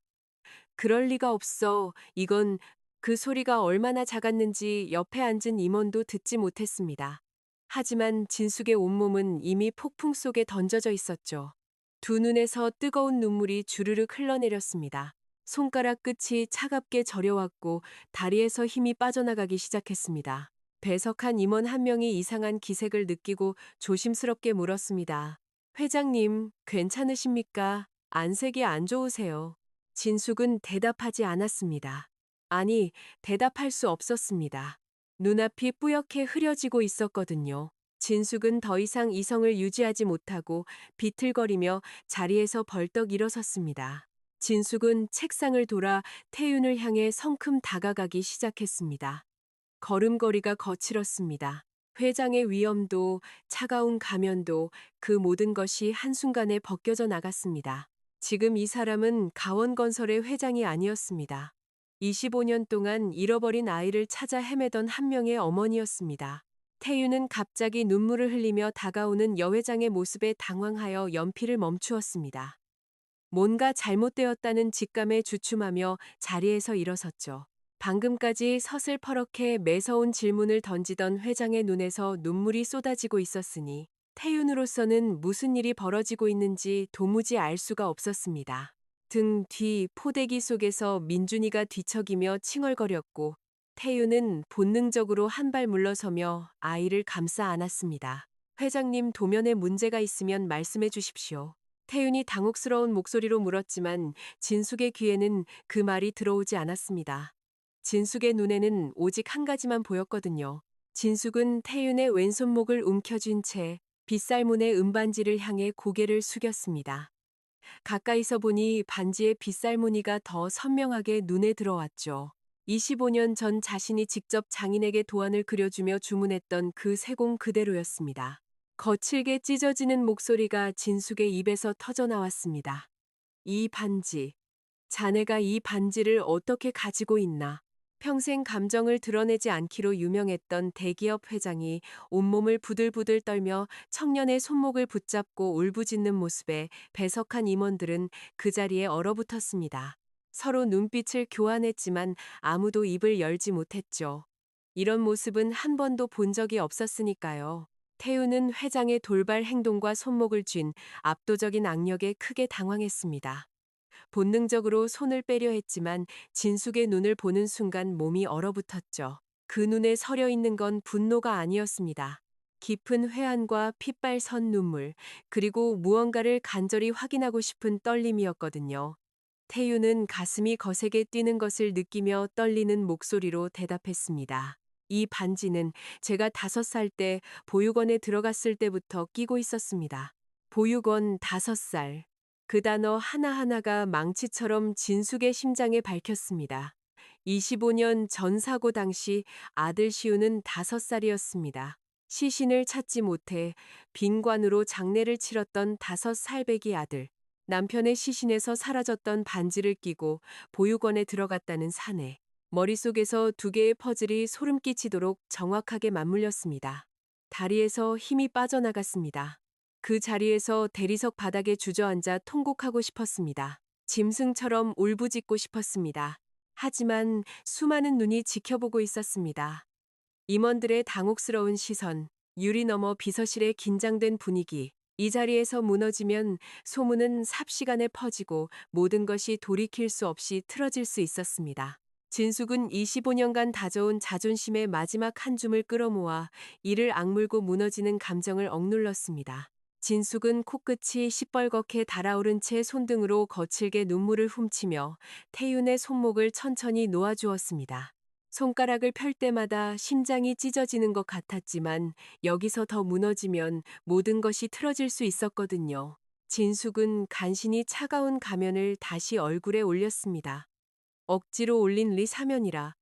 그럴 리가 없어. 이건 그 소리가 얼마나 작았는지 옆에 앉은 임원도 듣지 못했습니다. 하지만 진숙의 온몸은 이미 폭풍 속에 던져져 있었죠. 두 눈에서 뜨거운 눈물이 주르륵 흘러내렸습니다. 손가락 끝이 차갑게 저려왔고 다리에서 힘이 빠져나가기 시작했습니다. 배석한 임원 한 명이 이상한 기색을 느끼고 조심스럽게 물었습니다. 회장님, 괜찮으십니까? 안색이 안 좋으세요. 진숙은 대답하지 않았습니다. 아니, 대답할 수 없었습니다. 눈앞이 뿌옇게 흐려지고 있었거든요. 진숙은 더 이상 이성을 유지하지 못하고 비틀거리며 자리에서 벌떡 일어섰습니다. 진숙은 책상을 돌아 태윤을 향해 성큼 다가가기 시작했습니다. 걸음걸이가 거칠었습니다. 회장의 위엄도 차가운 가면도 그 모든 것이 한순간에 벗겨져 나갔습니다. 지금 이 사람은 가원건설의 회장이 아니었습니다. 25년 동안 잃어버린 아이를 찾아 헤매던 한 명의 어머니였습니다. 태유는 갑자기 눈물을 흘리며 다가오는 여회장의 모습에 당황하여 연필을 멈추었습니다. 뭔가 잘못되었다는 직감에 주춤하며 자리에서 일어섰죠. 방금까지 서슬퍼렇게 매서운 질문을 던지던 회장의 눈에서 눈물이 쏟아지고 있었으니 태윤으로서는 무슨 일이 벌어지고 있는지 도무지 알 수가 없었습니다. 등 뒤 포대기 속에서 민준이가 뒤척이며 칭얼거렸고 태윤은 본능적으로 한 발 물러서며 아이를 감싸 안았습니다. 회장님, 도면에 문제가 있으면 말씀해 주십시오. 태윤이 당혹스러운 목소리로 물었지만 진숙의 귀에는 그 말이 들어오지 않았습니다. 진숙의 눈에는 오직 한 가지만 보였거든요. 진숙은 태윤의 왼손목을 움켜쥔 채 빗살문의 은반지를 향해 고개를 숙였습니다. 가까이서 보니 반지의 빗살무늬가 더 선명하게 눈에 들어왔죠. 25년 전 자신이 직접 장인에게 도안을 그려주며 주문했던 그 세공 그대로였습니다. 거칠게 찢어지는 목소리가 진숙의 입에서 터져나왔습니다. 이 반지, 자네가 이 반지를 어떻게 가지고 있나? 평생 감정을 드러내지 않기로 유명했던 대기업 회장이 온몸을 부들부들 떨며 청년의 손목을 붙잡고 울부짖는 모습에 배석한 임원들은 그 자리에 얼어붙었습니다. 서로 눈빛을 교환했지만 아무도 입을 열지 못했죠. 이런 모습은 한 번도 본 적이 없었으니까요. 태우는 회장의 돌발 행동과 손목을 쥔 압도적인 악력에 크게 당황했습니다. 본능적으로 손을 빼려 했지만 진숙의 눈을 보는 순간 몸이 얼어붙었죠. 그 눈에 서려 있는 건 분노가 아니었습니다. 깊은 회한과 핏발 선 눈물, 그리고 무언가를 간절히 확인하고 싶은 떨림이었거든요. 태유는 가슴이 거세게 뛰는 것을 느끼며 떨리는 목소리로 대답했습니다. 이 반지는 제가 5살 때 보육원에 들어갔을 때부터 끼고 있었습니다. 보육원 5살. 그 단어 하나하나가 망치처럼 진숙의 심장에 밝혔습니다. 25년 전 사고 당시 아들 시우는 5살이었습니다. 시신을 찾지 못해 빈관으로 장례를 치렀던 5살배기 아들. 남편의 시신에서 사라졌던 반지를 끼고 보육원에 들어갔다는 사내. 머릿속에서 2개의 퍼즐이 소름 끼치도록 정확하게 맞물렸습니다. 다리에서 힘이 빠져나갔습니다. 그 자리에서 대리석 바닥에 주저앉아 통곡하고 싶었습니다. 짐승처럼 울부짖고 싶었습니다. 하지만 수많은 눈이 지켜보고 있었습니다. 임원들의 당혹스러운 시선, 유리 너머 비서실의 긴장된 분위기. 이 자리에서 무너지면 소문은 삽시간에 퍼지고 모든 것이 돌이킬 수 없이 틀어질 수 있었습니다. 진숙은 25년간 다져온 자존심의 마지막 한 줌을 끌어모아 이를 악물고 무너지는 감정을 억눌렀습니다. 진숙은 코끝이 시뻘겋게 달아오른 채 손등으로 거칠게 눈물을 훔치며 태윤의 손목을 천천히 놓아주었습니다. 손가락을 펼 때마다 심장이 찢어지는 것 같았지만 여기서 더 무너지면 모든 것이 틀어질 수 있었거든요. 진숙은 간신히 차가운 가면을 다시 얼굴에 올렸습니다. 억지로 올린 리 사면이라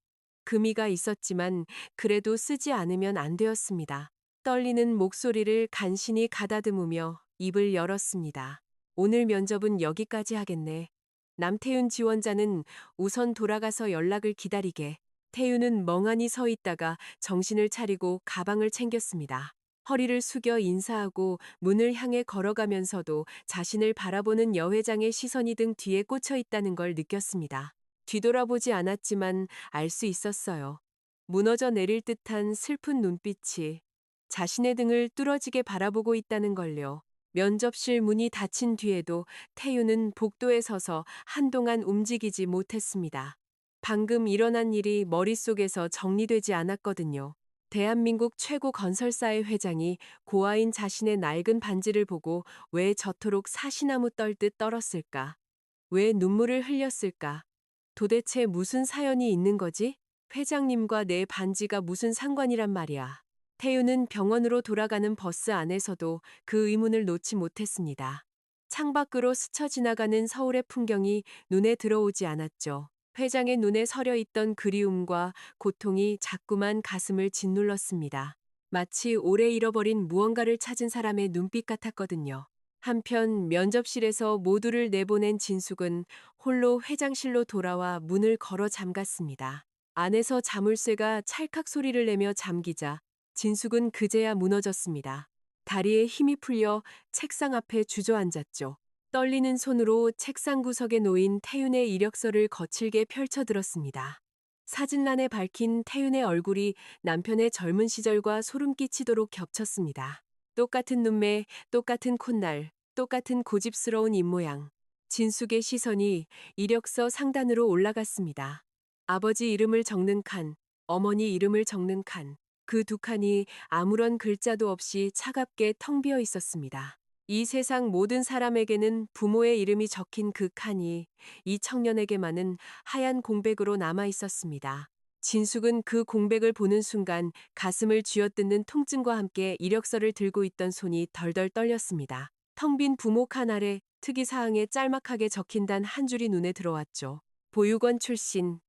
금이가 있었지만 그래도 쓰지 않으면 안 되었습니다. 떨리는 목소리를 간신히 가다듬으며 입을 열었습니다. 오늘 면접은 여기까지 하겠네. 남태윤 지원자는 우선 돌아가서 연락을 기다리게. 태윤은 멍하니 서 있다가 정신을 차리고 가방을 챙겼습니다. 허리를 숙여 인사하고 문을 향해 걸어가면서도 자신을 바라보는 여회장의 시선이 등 뒤에 꽂혀 있다는 걸 느꼈습니다. 뒤돌아보지 않았지만 알 수 있었어요. 무너져 내릴 듯한 슬픈 눈빛이 자신의 등을 뚫어지게 바라보고 있다는 걸요. 면접실 문이 닫힌 뒤에도 태윤은 복도에 서서 한동안 움직이지 못했습니다. 방금 일어난 일이 머릿속에서 정리되지 않았거든요. 대한민국 최고 건설사의 회장이 고아인 자신의 낡은 반지를 보고 왜 저토록 사시나무 떨듯 떨었을까? 왜 눈물을 흘렸을까? 도대체 무슨 사연이 있는 거지? 회장님과 내 반지가 무슨 상관이란 말이야. 태윤은 병원으로 돌아가는 버스 안에서도 그 의문을 놓지 못했습니다. 창밖으로 스쳐 지나가는 서울의 풍경이 눈에 들어오지 않았죠. 회장의 눈에 서려 있던 그리움과 고통이 자꾸만 가슴을 짓눌렀습니다. 마치 오래 잃어버린 무언가를 찾은 사람의 눈빛 같았거든요. 한편 면접실에서 모두를 내보낸 진숙은 홀로 회장실로 돌아와 문을 걸어 잠갔습니다. 안에서 자물쇠가 찰칵 소리를 내며 잠기자 진숙은 그제야 무너졌습니다. 다리에 힘이 풀려 책상 앞에 주저앉았죠. 떨리는 손으로 책상 구석에 놓인 태윤의 이력서를 거칠게 펼쳐들었습니다. 사진란에 밝힌 태윤의 얼굴이 남편의 젊은 시절과 소름 끼치도록 겹쳤습니다. 똑같은 눈매, 똑같은 콧날, 똑같은 고집스러운 입모양. 진숙의 시선이 이력서 상단으로 올라갔습니다. 아버지 이름을 적는 칸, 어머니 이름을 적는 칸. 그 2칸이 아무런 글자도 없이 차갑게 텅 비어 있었습니다. 이 세상 모든 사람에게는 부모의 이름이 적힌 그 칸이 이 청년에게만은 하얀 공백으로 남아 있었습니다. 진숙은 그 공백을 보는 순간 가슴을 쥐어뜯는 통증과 함께 이력서를 들고 있던 손이 덜덜 떨렸습니다. 텅 빈 부모 칸 아래 특이사항에 짤막하게 적힌 단 한 줄이 눈에 들어왔죠. 보육원 출신,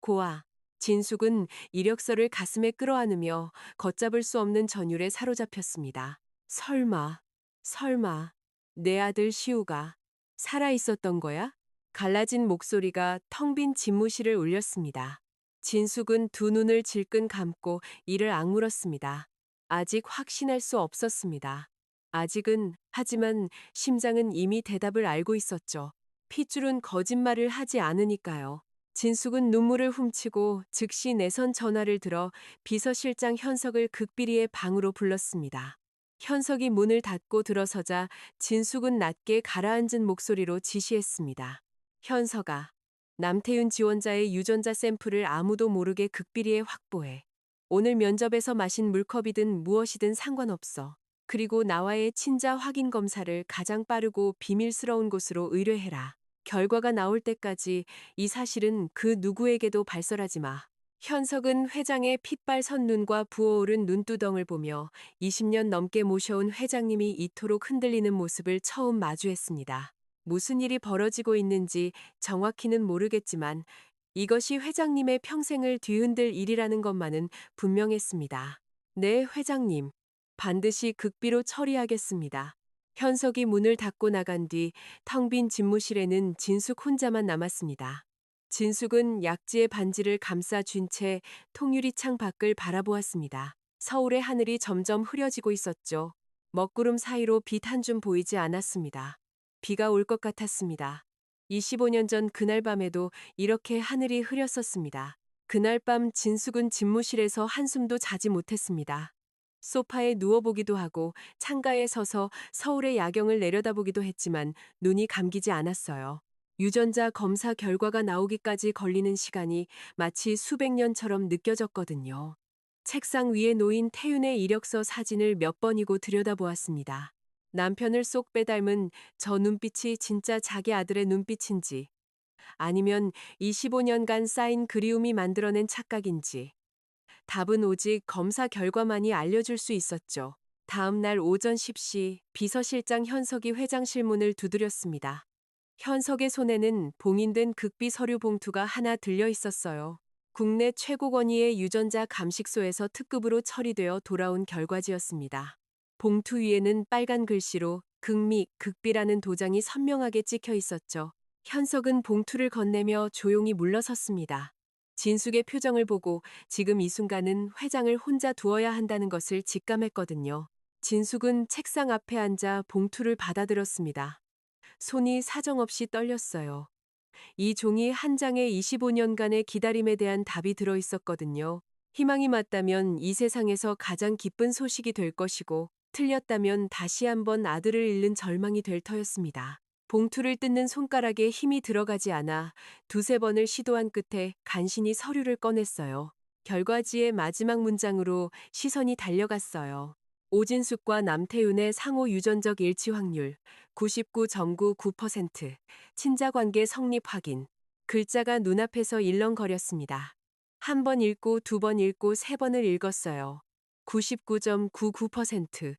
고아. 진숙은 이력서를 가슴에 끌어안으며 걷잡을 수 없는 전율에 사로잡혔습니다. 설마, 내 아들 시우가 살아 있었던 거야? 갈라진 목소리가 텅 빈 집무실을 울렸습니다. 진숙은 2 눈을 질끈 감고 이를 악물었습니다. 아직 확신할 수 없었습니다. 아직은, 하지만 심장은 이미 대답을 알고 있었죠. 핏줄은 거짓말을 하지 않으니까요. 진숙은 눈물을 훔치고 즉시 내선 전화를 들어 비서실장 현석을 극비리의 방으로 불렀습니다. 현석이 문을 닫고 들어서자 진숙은 낮게 가라앉은 목소리로 지시했습니다. 현석아, 남태윤 지원자의 유전자 샘플을 아무도 모르게 극비리에 확보해. 오늘 면접에서 마신 물컵이든 무엇이든 상관없어. 그리고 나와의 친자 확인 검사를 가장 빠르고 비밀스러운 곳으로 의뢰해라. 결과가 나올 때까지 이 사실은 그 누구에게도 발설하지 마. 현석은 회장의 핏발 선 눈과 부어오른 눈두덩을 보며 20년 넘게 모셔온 회장님이 이토록 흔들리는 모습을 처음 마주했습니다. 무슨 일이 벌어지고 있는지 정확히는 모르겠지만 이것이 회장님의 평생을 뒤흔들 일이라는 것만은 분명했습니다. 네, 회장님. 반드시 극비로 처리하겠습니다. 현석이 문을 닫고 나간 뒤 텅 빈 집무실에는 진숙 혼자만 남았습니다. 진숙은 약지의 반지를 감싸 쥔 채 통유리 창 밖을 바라보았습니다. 서울의 하늘이 점점 흐려지고 있었죠. 먹구름 사이로 빛 한 줌 보이지 않았습니다. 비가 올 것 같았습니다. 25년 전 그날 밤에도 이렇게 하늘이 흐렸었습니다. 그날 밤 진숙은 집무실에서 한숨도 자지 못했습니다. 소파에 누워보기도 하고 창가에 서서 서울의 야경을 내려다보기도 했지만 눈이 감기지 않았어요. 유전자 검사 결과가 나오기까지 걸리는 시간이 마치 수백 년처럼 느껴졌거든요. 책상 위에 놓인 태윤의 이력서 사진을 몇 번이고 들여다보았습니다. 남편을 쏙 빼닮은 저 눈빛이 진짜 자기 아들의 눈빛인지, 아니면 25년간 쌓인 그리움이 만들어낸 착각인지, 답은 오직 검사 결과만이 알려줄 수 있었죠. 다음 날 오전 10시 비서실장 현석이 회장실 문을 두드렸습니다. 현석의 손에는 봉인된 극비 서류 봉투가 하나 들려 있었어요. 국내 최고 권위의 유전자 감식소에서 특급으로 처리되어 돌아온 결과지였습니다. 봉투 위에는 빨간 글씨로 극미, 극비라는 도장이 선명하게 찍혀 있었죠. 현석은 봉투를 건네며 조용히 물러섰습니다. 진숙의 표정을 보고 지금 이 순간은 회장을 혼자 두어야 한다는 것을 직감했거든요. 진숙은 책상 앞에 앉아 봉투를 받아들었습니다. 손이 사정없이 떨렸어요. 이 종이 한 장에 25년간의 기다림에 대한 답이 들어 있었거든요. 희망이 맞다면 이 세상에서 가장 기쁜 소식이 될 것이고, 틀렸다면 다시 한번 아들을 잃는 절망이 될 터였습니다. 봉투를 뜯는 손가락에 힘이 들어가지 않아 두세 번을 시도한 끝에 간신히 서류를 꺼냈어요. 결과지의 마지막 문장으로 시선이 달려갔어요. 오진숙과 남태윤의 상호 유전적 일치 확률 99.99%, 친자 관계 성립 확인. 글자가 눈앞에서 일렁거렸습니다. 한 번 읽고 두 번 읽고 세 번을 읽었어요. 99.99%,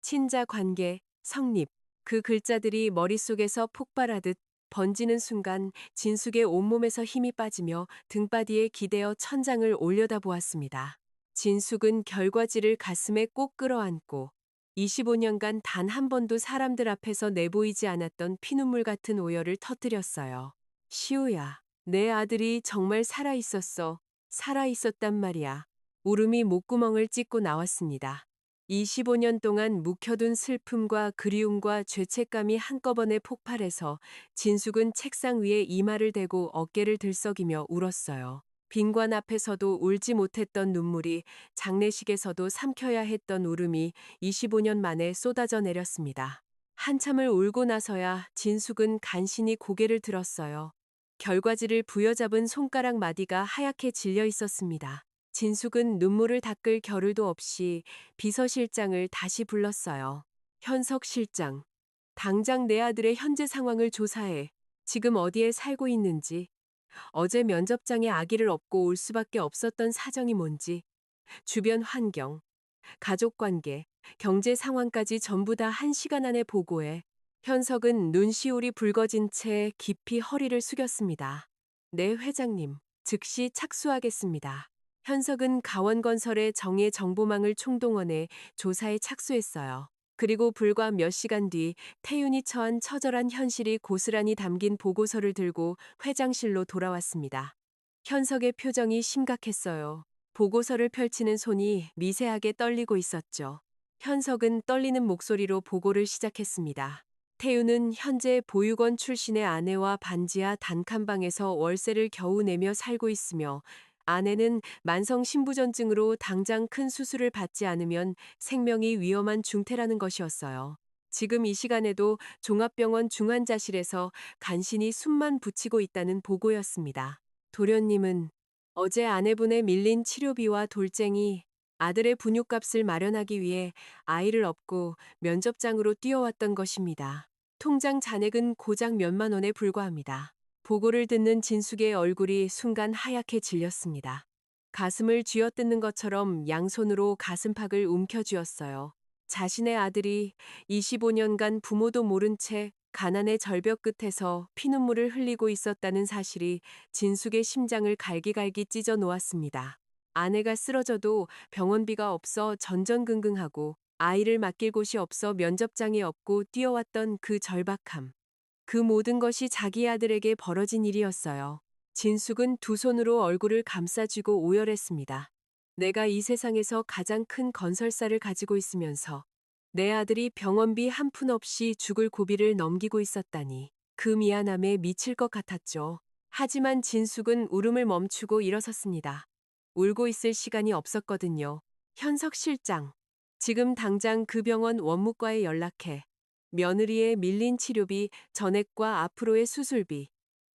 친자 관계 성립. 그 글자들이 머릿속에서 폭발하듯 번지는 순간 진숙의 온몸에서 힘이 빠지며 등바디에 기대어 천장을 올려다보았습니다. 진숙은 결과지를 가슴에 꼭 끌어안고 25년간 단 한 번도 사람들 앞에서 내보이지 않았던 피눈물 같은 오열을 터뜨렸어요. 시우야, 내 아들이 정말 살아있었어. 살아있었단 말이야. 울음이 목구멍을 찢고 나왔습니다. 25년 동안 묵혀둔 슬픔과 그리움과 죄책감이 한꺼번에 폭발해서 진숙은 책상 위에 이마를 대고 어깨를 들썩이며 울었어요. 빈관 앞에서도 울지 못했던 눈물이, 장례식에서도 삼켜야 했던 울음이 25년 만에 쏟아져 내렸습니다. 한참을 울고 나서야 진숙은 간신히 고개를 들었어요. 결과지를 부여잡은 손가락 마디가 하얗게 질려 있었습니다. 진숙은 눈물을 닦을 겨를도 없이 비서실장을 다시 불렀어요. 현석 실장, 당장 내 아들의 현재 상황을 조사해. 지금 어디에 살고 있는지, 어제 면접장에 아기를 업고 올 수밖에 없었던 사정이 뭔지, 주변 환경, 가족 관계, 경제 상황까지 전부 다 1시간 안에 보고해. 현석은 눈시울이 붉어진 채 깊이 허리를 숙였습니다. 네, 회장님. 즉시 착수하겠습니다. 현석은 가원건설의 정예 정보망을 총동원해 조사에 착수했어요. 그리고 불과 몇 시간 뒤 태윤이 처한 처절한 현실이 고스란히 담긴 보고서를 들고 회장실로 돌아왔습니다. 현석의 표정이 심각했어요. 보고서를 펼치는 손이 미세하게 떨리고 있었죠. 현석은 떨리는 목소리로 보고를 시작했습니다. 태윤은 현재 보육원 출신의 아내와 반지하 단칸방에서 월세를 겨우 내며 살고 있으며, 아내는 만성 신부전증으로 당장 큰 수술을 받지 않으면 생명이 위험한 중태라는 것이었어요. 지금 이 시간에도 종합병원 중환자실에서 간신히 숨만 붙이고 있다는 보고였습니다. 도련님은 어제 아내분의 밀린 치료비와 돌쟁이, 아들의 분유값을 마련하기 위해 아이를 업고 면접장으로 뛰어왔던 것입니다. 통장 잔액은 고작 몇만 원에 불과합니다. 보고를 듣는 진숙의 얼굴이 순간 하얗게 질렸습니다. 가슴을 쥐어뜯는 것처럼 양손으로 가슴팍을 움켜쥐었어요. 자신의 아들이 25년간 부모도 모른 채 가난의 절벽 끝에서 피눈물을 흘리고 있었다는 사실이 진숙의 심장을 갈기갈기 찢어 놓았습니다. 아내가 쓰러져도 병원비가 없어 전전긍긍하고 아이를 맡길 곳이 없어 면접장에 업고 뛰어왔던 그 절박함. 그 모든 것이 자기 아들에게 벌어진 일이었어요. 진숙은 두 손으로 얼굴을 감싸쥐고 오열했습니다. 내가 이 세상에서 가장 큰 건설사를 가지고 있으면서 내 아들이 병원비 한 푼 없이 죽을 고비를 넘기고 있었다니. 그 미안함에 미칠 것 같았죠. 하지만 진숙은 울음을 멈추고 일어섰습니다. 울고 있을 시간이 없었거든요. 현석 실장, 지금 당장 그 병원 원무과에 연락해. 며느리의 밀린 치료비, 전액과 앞으로의 수술비,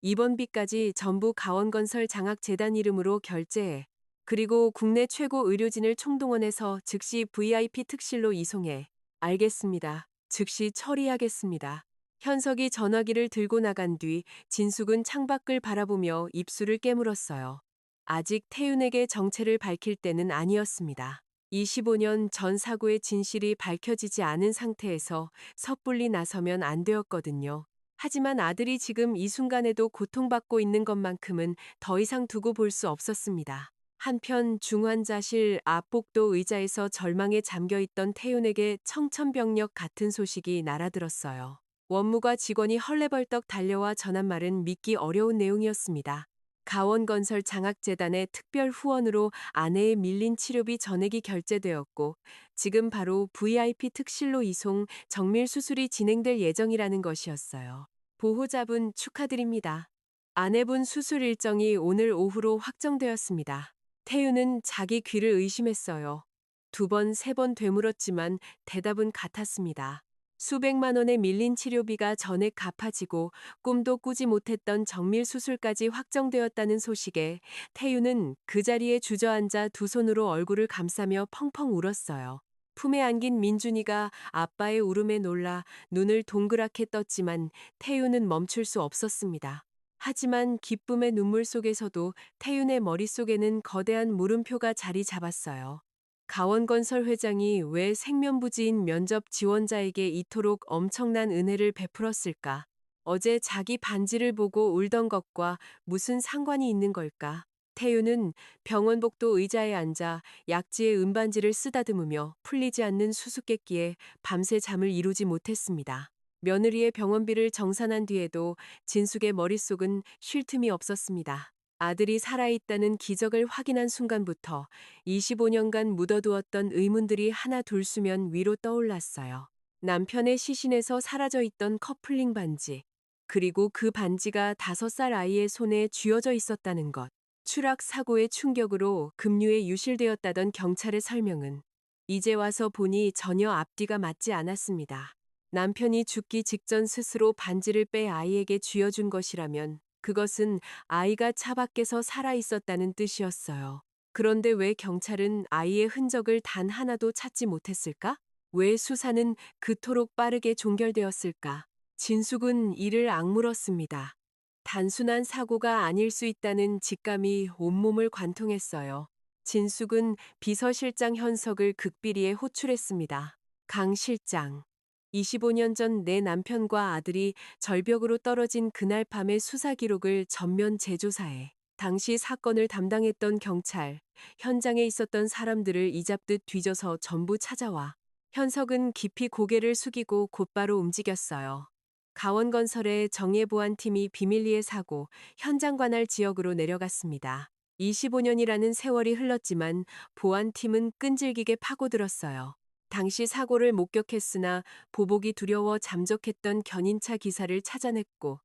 입원비까지 전부 가원건설 장학재단 이름으로 결제해. 그리고 국내 최고 의료진을 총동원해서 즉시 VIP 특실로 이송해. 알겠습니다. 즉시 처리하겠습니다. 현석이 전화기를 들고 나간 뒤 진숙은 창밖을 바라보며 입술을 깨물었어요. 아직 태윤에게 정체를 밝힐 때는 아니었습니다. 25년 전 사고의 진실이 밝혀지지 않은 상태에서 섣불리 나서면 안 되었거든요. 하지만 아들이 지금 이 순간에도 고통받고 있는 것만큼은 더 이상 두고 볼 수 없었습니다. 한편 중환자실 앞 복도 의자에서 절망에 잠겨있던 태윤에게 청천벽력 같은 소식이 날아들었어요. 원무과 직원이 헐레벌떡 달려와 전한 말은 믿기 어려운 내용이었습니다. 가원건설 장학재단의 특별 후원으로 아내의 밀린 치료비 전액이 결제되었고 지금 바로 VIP 특실로 이송 정밀 수술이 진행될 예정이라는 것이었어요. 보호자분 축하드립니다. 아내분 수술 일정이 오늘 오후로 확정되었습니다. 태윤은 자기 귀를 의심했어요. 두 번, 세 번 되물었지만 대답은 같았습니다. 수백만 원의 밀린 치료비가 전액 갚아지고 꿈도 꾸지 못했던 정밀 수술까지 확정되었다는 소식에 태윤은 그 자리에 주저앉아 두 손으로 얼굴을 감싸며 펑펑 울었어요. 품에 안긴 민준이가 아빠의 울음에 놀라 눈을 동그랗게 떴지만 태윤은 멈출 수 없었습니다. 하지만 기쁨의 눈물 속에서도 태윤의 머릿속에는 거대한 물음표가 자리 잡았어요. 가원건설 회장이 왜 생면부지인 면접 지원자에게 이토록 엄청난 은혜를 베풀었을까? 어제 자기 반지를 보고 울던 것과 무슨 상관이 있는 걸까? 태윤은 병원 복도 의자에 앉아 약지의 은반지를 쓰다듬으며 풀리지 않는 수수께끼에 밤새 잠을 이루지 못했습니다. 며느리의 병원비를 정산한 뒤에도 진숙의 머릿속은 쉴 틈이 없었습니다. 아들이 살아있다는 기적을 확인한 순간부터 25년간 묻어두었던 의문들이 하나 둘 수면 위로 떠올랐어요. 남편의 시신에서 사라져 있던 커플링 반지, 그리고 그 반지가 5살 아이의 손에 쥐어져 있었다는 것, 추락 사고의 충격으로 급류에 유실되었다던 경찰의 설명은 이제 와서 보니 전혀 앞뒤가 맞지 않았습니다. 남편이 죽기 직전 스스로 반지를 빼 아이에게 쥐어준 것이라면 그것은 아이가 차 밖에서 살아 있었다는 뜻이었어요. 그런데 왜 경찰은 아이의 흔적을 단 하나도 찾지 못했을까? 왜 수사는 그토록 빠르게 종결되었을까? 진숙은 이를 악물었습니다. 단순한 사고가 아닐 수 있다는 직감이 온몸을 관통했어요. 진숙은 비서실장 현석을 극비리에 호출했습니다. 강 실장. 25년 전 내 남편과 아들이 절벽으로 떨어진 그날 밤의 수사 기록을 전면 재조사해. 당시 사건을 담당했던 경찰, 현장에 있었던 사람들을 이잡듯 뒤져서 전부 찾아와. 현석은 깊이 고개를 숙이고 곧바로 움직였어요. 가원건설의 정예보안팀이 비밀리에 사고 현장 관할 지역으로 내려갔습니다. 25년이라는 세월이 흘렀지만 보안팀은 끈질기게 파고들었어요. 당시 사고를 목격했으나 보복이 두려워 잠적했던 견인차 기사를 찾아냈고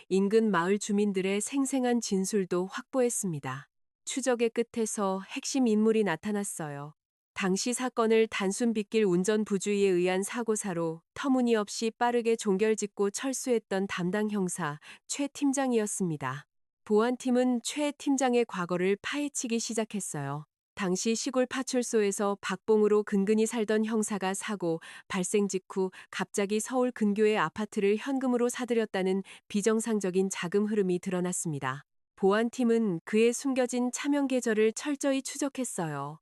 인근 마을 주민들의 생생한 진술도 확보했습니다. 추적의 끝에서 핵심 인물이 나타났어요. 당시 사건을 단순 빗길 운전 부주의에 의한 사고사로 터무니없이 빠르게 종결짓고 철수했던 담당 형사 최 팀장이었습니다. 보안팀은 최 팀장의 과거를 파헤치기 시작했어요. 당시 시골 파출소에서 박봉으로 근근히 살던 형사가 사고 발생 직후 갑자기 서울 근교의 아파트를 현금으로 사들였다는 비정상적인 자금 흐름이 드러났습니다. 보안팀은 그의 숨겨진 차명 계좌를 철저히 추적했어요.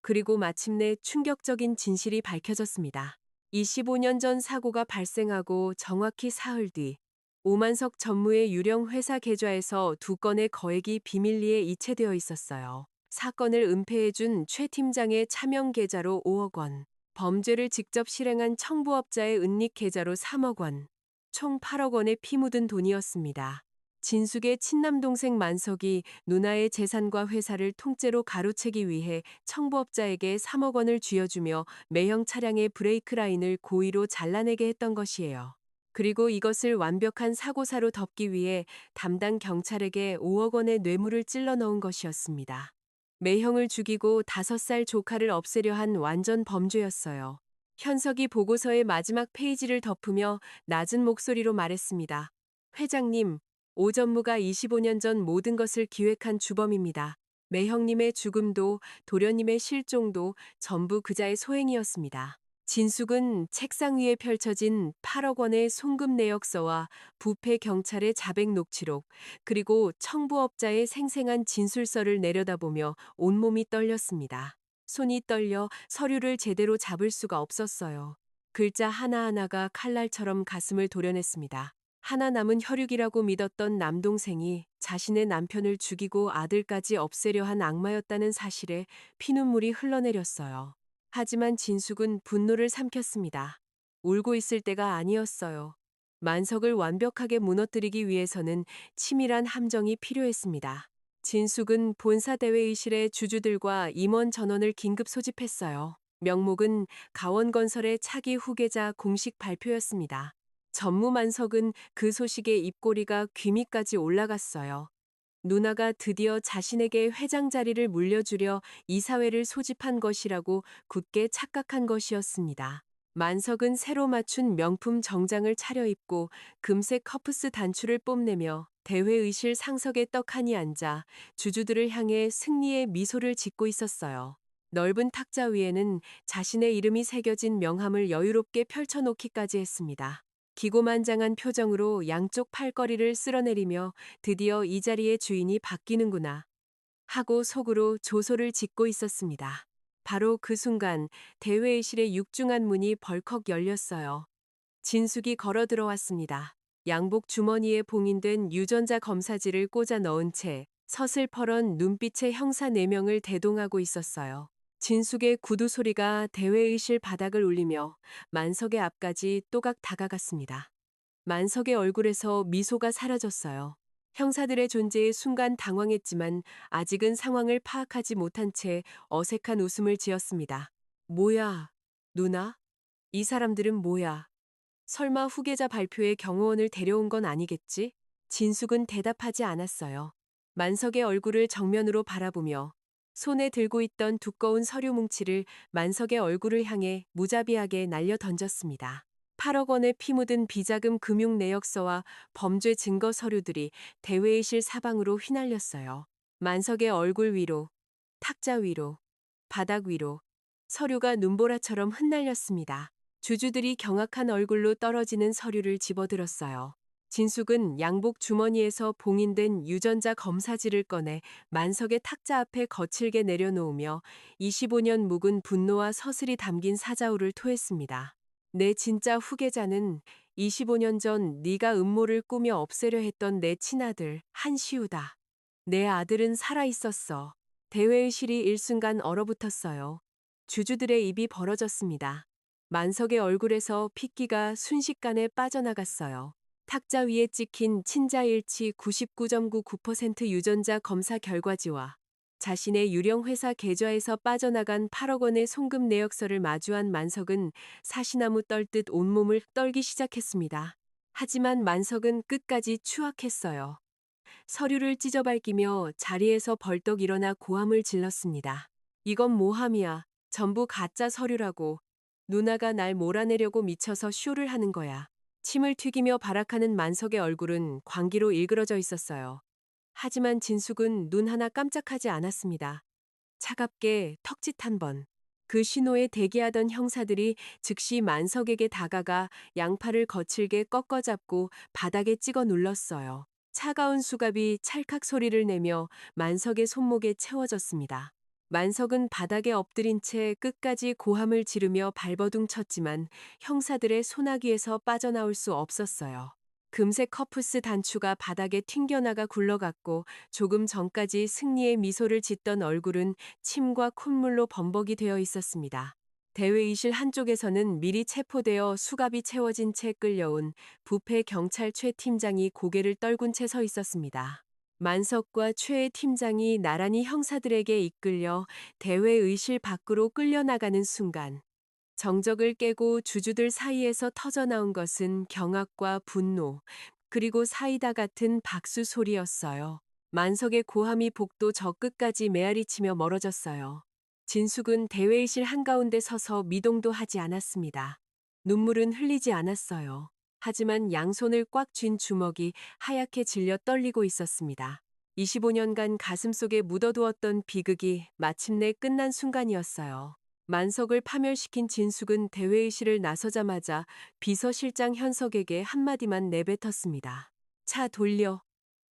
그리고 마침내 충격적인 진실이 밝혀졌습니다. 25년 전 사고가 발생하고 정확히 사흘 뒤 오만석 전무의 유령 회사 계좌에서 두 건의 거액이 비밀리에 이체되어 있었어요. 사건을 은폐해준 최 팀장의 차명 계좌로 5억 원, 범죄를 직접 실행한 청부업자의 은닉 계좌로 3억 원, 총 8억 원의 피 묻은 돈이었습니다. 진숙의 친남동생 만석이 누나의 재산과 회사를 통째로 가로채기 위해 청부업자에게 3억 원을 쥐어주며 매형 차량의 브레이크 라인을 고의로 잘라내게 했던 것이에요. 그리고 이것을 완벽한 사고사로 덮기 위해 담당 경찰에게 5억 원의 뇌물을 찔러 넣은 것이었습니다. 매형을 죽이고 5살 조카를 없애려 한 완전 범죄였어요. 현석이 보고서의 마지막 페이지를 덮으며 낮은 목소리로 말했습니다. 회장님, 오 전무가 25년 전 모든 것을 기획한 주범입니다. 매형님의 죽음도 도련님의 실종도 전부 그자의 소행이었습니다. 진숙은 책상 위에 펼쳐진 8억 원의 송금 내역서와 부패 경찰의 자백 녹취록, 그리고 청부업자의 생생한 진술서를 내려다보며 온몸이 떨렸습니다. 손이 떨려 서류를 제대로 잡을 수가 없었어요. 글자 하나하나가 칼날처럼 가슴을 도려냈습니다. 하나 남은 혈육이라고 믿었던 남동생이 자신의 남편을 죽이고 아들까지 없애려 한 악마였다는 사실에 피눈물이 흘러내렸어요. 하지만 진숙은 분노를 삼켰습니다. 울고 있을 때가 아니었어요. 만석을 완벽하게 무너뜨리기 위해서는 치밀한 함정이 필요했습니다. 진숙은 본사대회의실에 주주들과 임원 전원을 긴급 소집했어요. 명목은 가원건설의 차기 후계자 공식 발표였습니다. 전무만석은 그 소식에 입꼬리가 귀미까지 올라갔어요. 누나가 드디어 자신에게 회장 자리를 물려주려 이사회를 소집한 것이라고 굳게 착각한 것이었습니다. 만석은 새로 맞춘 명품 정장을 차려입고 금색 커프스 단추를 뽐내며 대회의실 상석에 떡하니 앉아 주주들을 향해 승리의 미소를 짓고 있었어요. 넓은 탁자 위에는 자신의 이름이 새겨진 명함을 여유롭게 펼쳐놓기까지 했습니다. 기고만장한 표정으로 양쪽 팔걸이를 쓸어내리며 드디어 이 자리의 주인이 바뀌는구나 하고 속으로 조소를 짓고 있었습니다. 바로 그 순간 대회의실의 육중한 문이 벌컥 열렸어요. 진숙이 걸어 들어왔습니다. 양복 주머니에 봉인된 유전자 검사지를 꽂아 넣은 채 서슬퍼런 눈빛의 형사 4명을 대동하고 있었어요. 진숙의 구두 소리가 대회의실 바닥을 울리며 만석의 앞까지 또각 다가갔습니다. 만석의 얼굴에서 미소가 사라졌어요. 형사들의 존재에 순간 당황했지만 아직은 상황을 파악하지 못한 채 어색한 웃음을 지었습니다. 뭐야, 누나? 이 사람들은 뭐야? 설마 후계자 발표에 경호원을 데려온 건 아니겠지? 진숙은 대답하지 않았어요. 만석의 얼굴을 정면으로 바라보며 손에 들고 있던 두꺼운 서류 뭉치를 만석의 얼굴을 향해 무자비하게 날려 던졌습니다. 8억 원의 피 묻은 비자금 금융 내역서와 범죄 증거 서류들이 대회의실 사방으로 휘날렸어요. 만석의 얼굴 위로, 탁자 위로, 바닥 위로 서류가 눈보라처럼 흩날렸습니다. 주주들이 경악한 얼굴로 떨어지는 서류를 집어들었어요. 진숙은 양복 주머니에서 봉인된 유전자 검사지를 꺼내 만석의 탁자 앞에 거칠게 내려놓으며 25년 묵은 분노와 서슬이 담긴 사자우를 토했습니다. 내 진짜 후계자는 25년 전 네가 음모를 꾸며 없애려 했던 내 친아들 한시우다. 내 아들은 살아있었어. 대회의실이 일순간 얼어붙었어요. 주주들의 입이 벌어졌습니다. 만석의 얼굴에서 핏기가 순식간에 빠져나갔어요. 탁자 위에 찍힌 친자일치 99.99% 유전자 검사 결과지와 자신의 유령 회사 계좌에서 빠져나간 8억 원의 송금 내역서를 마주한 만석은 사시나무 떨듯 온몸을 떨기 시작했습니다. 하지만 만석은 끝까지 추악했어요. 서류를 찢어밟기며 자리에서 벌떡 일어나 고함을 질렀습니다. 이건 모함이야. 전부 가짜 서류라고. 누나가 날 몰아내려고 미쳐서 쇼를 하는 거야. 침을 튀기며 발악하는 만석의 얼굴은 광기로 일그러져 있었어요. 하지만 진숙은 눈 하나 깜짝하지 않았습니다. 차갑게 턱짓 한 번. 그 신호에 대기하던 형사들이 즉시 만석에게 다가가 양팔을 거칠게 꺾어잡고 바닥에 찍어 눌렀어요. 차가운 수갑이 찰칵 소리를 내며 만석의 손목에 채워졌습니다. 만석은 바닥에 엎드린 채 끝까지 고함을 지르며 발버둥 쳤지만 형사들의 소나기에서 빠져나올 수 없었어요. 금색 커프스 단추가 바닥에 튕겨나가 굴러갔고 조금 전까지 승리의 미소를 짓던 얼굴은 침과 콧물로 범벅이 되어 있었습니다. 대회의실 한쪽에서는 미리 체포되어 수갑이 채워진 채 끌려온 부패 경찰 최 팀장이 고개를 떨군 채 서 있었습니다. 만석과 최 팀장이 나란히 형사들에게 이끌려 대회의실 밖으로 끌려나가는 순간 정적을 깨고 주주들 사이에서 터져나온 것은 경악과 분노, 그리고 사이다 같은 박수 소리였어요. 만석의 고함이 복도 저 끝까지 메아리치며 멀어졌어요. 진숙은 대회의실 한가운데 서서 미동도 하지 않았습니다. 눈물은 흘리지 않았어요. 하지만 양손을 꽉 쥔 주먹이 하얗게 질려 떨리고 있었습니다. 25년간 가슴속에 묻어두었던 비극이 마침내 끝난 순간이었어요. 만석을 파멸시킨 진숙은 대회의실을 나서자마자 비서실장 현석에게 한마디만 내뱉었습니다. 차 돌려.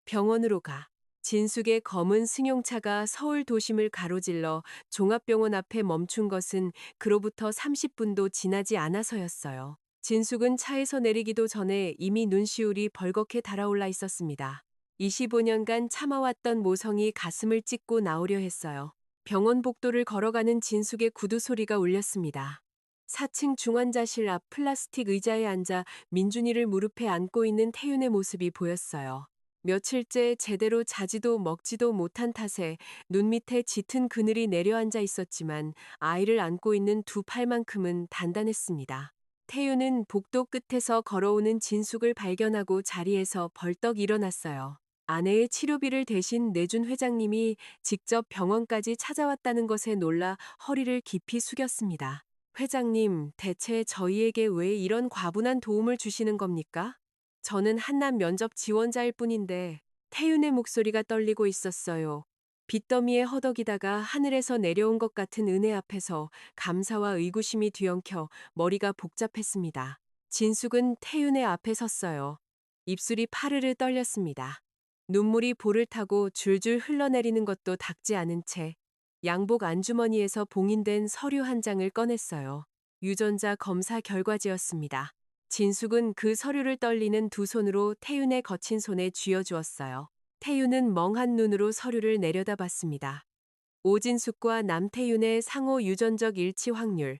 병원으로 가. 진숙의 검은 승용차가 서울 도심을 가로질러 종합병원 앞에 멈춘 것은 그로부터 30분도 지나지 않아서였어요. 진숙은 차에서 내리기도 전에 이미 눈시울이 벌겋게 달아올라 있었습니다. 25년간 참아왔던 모성이 가슴을 찢고 나오려 했어요. 병원 복도를 걸어가는 진숙의 구두 소리가 울렸습니다. 4층 중환자실 앞 플라스틱 의자에 앉아 민준이를 무릎에 안고 있는 태윤의 모습이 보였어요. 며칠째 제대로 자지도 먹지도 못한 탓에 눈 밑에 짙은 그늘이 내려앉아 있었지만 아이를 안고 있는 두 팔만큼은 단단했습니다. 태윤은 복도 끝에서 걸어오는 진숙을 발견하고 자리에서 벌떡 일어났어요. 아내의 치료비를 대신 내준 회장님이 직접 병원까지 찾아왔다는 것에 놀라 허리를 깊이 숙였습니다. 회장님, 대체 저희에게 왜 이런 과분한 도움을 주시는 겁니까? 저는 한남 면접 지원자일 뿐인데 태윤의 목소리가 떨리고 있었어요. 빚더미에 허덕이다가 하늘에서 내려온 것 같은 은혜 앞에서 감사와 의구심이 뒤엉켜 머리가 복잡했습니다. 진숙은 태윤의 앞에 섰어요. 입술이 파르르 떨렸습니다. 눈물이 볼을 타고 줄줄 흘러내리는 것도 닦지 않은 채 양복 안주머니에서 봉인된 서류 한 장을 꺼냈어요. 유전자 검사 결과지였습니다. 진숙은 그 서류를 떨리는 두 손으로 태윤의 거친 손에 쥐어주었어요. 태윤은 멍한 눈으로 서류를 내려다봤습니다. 오진숙과 남태윤의 상호 유전적 일치 확률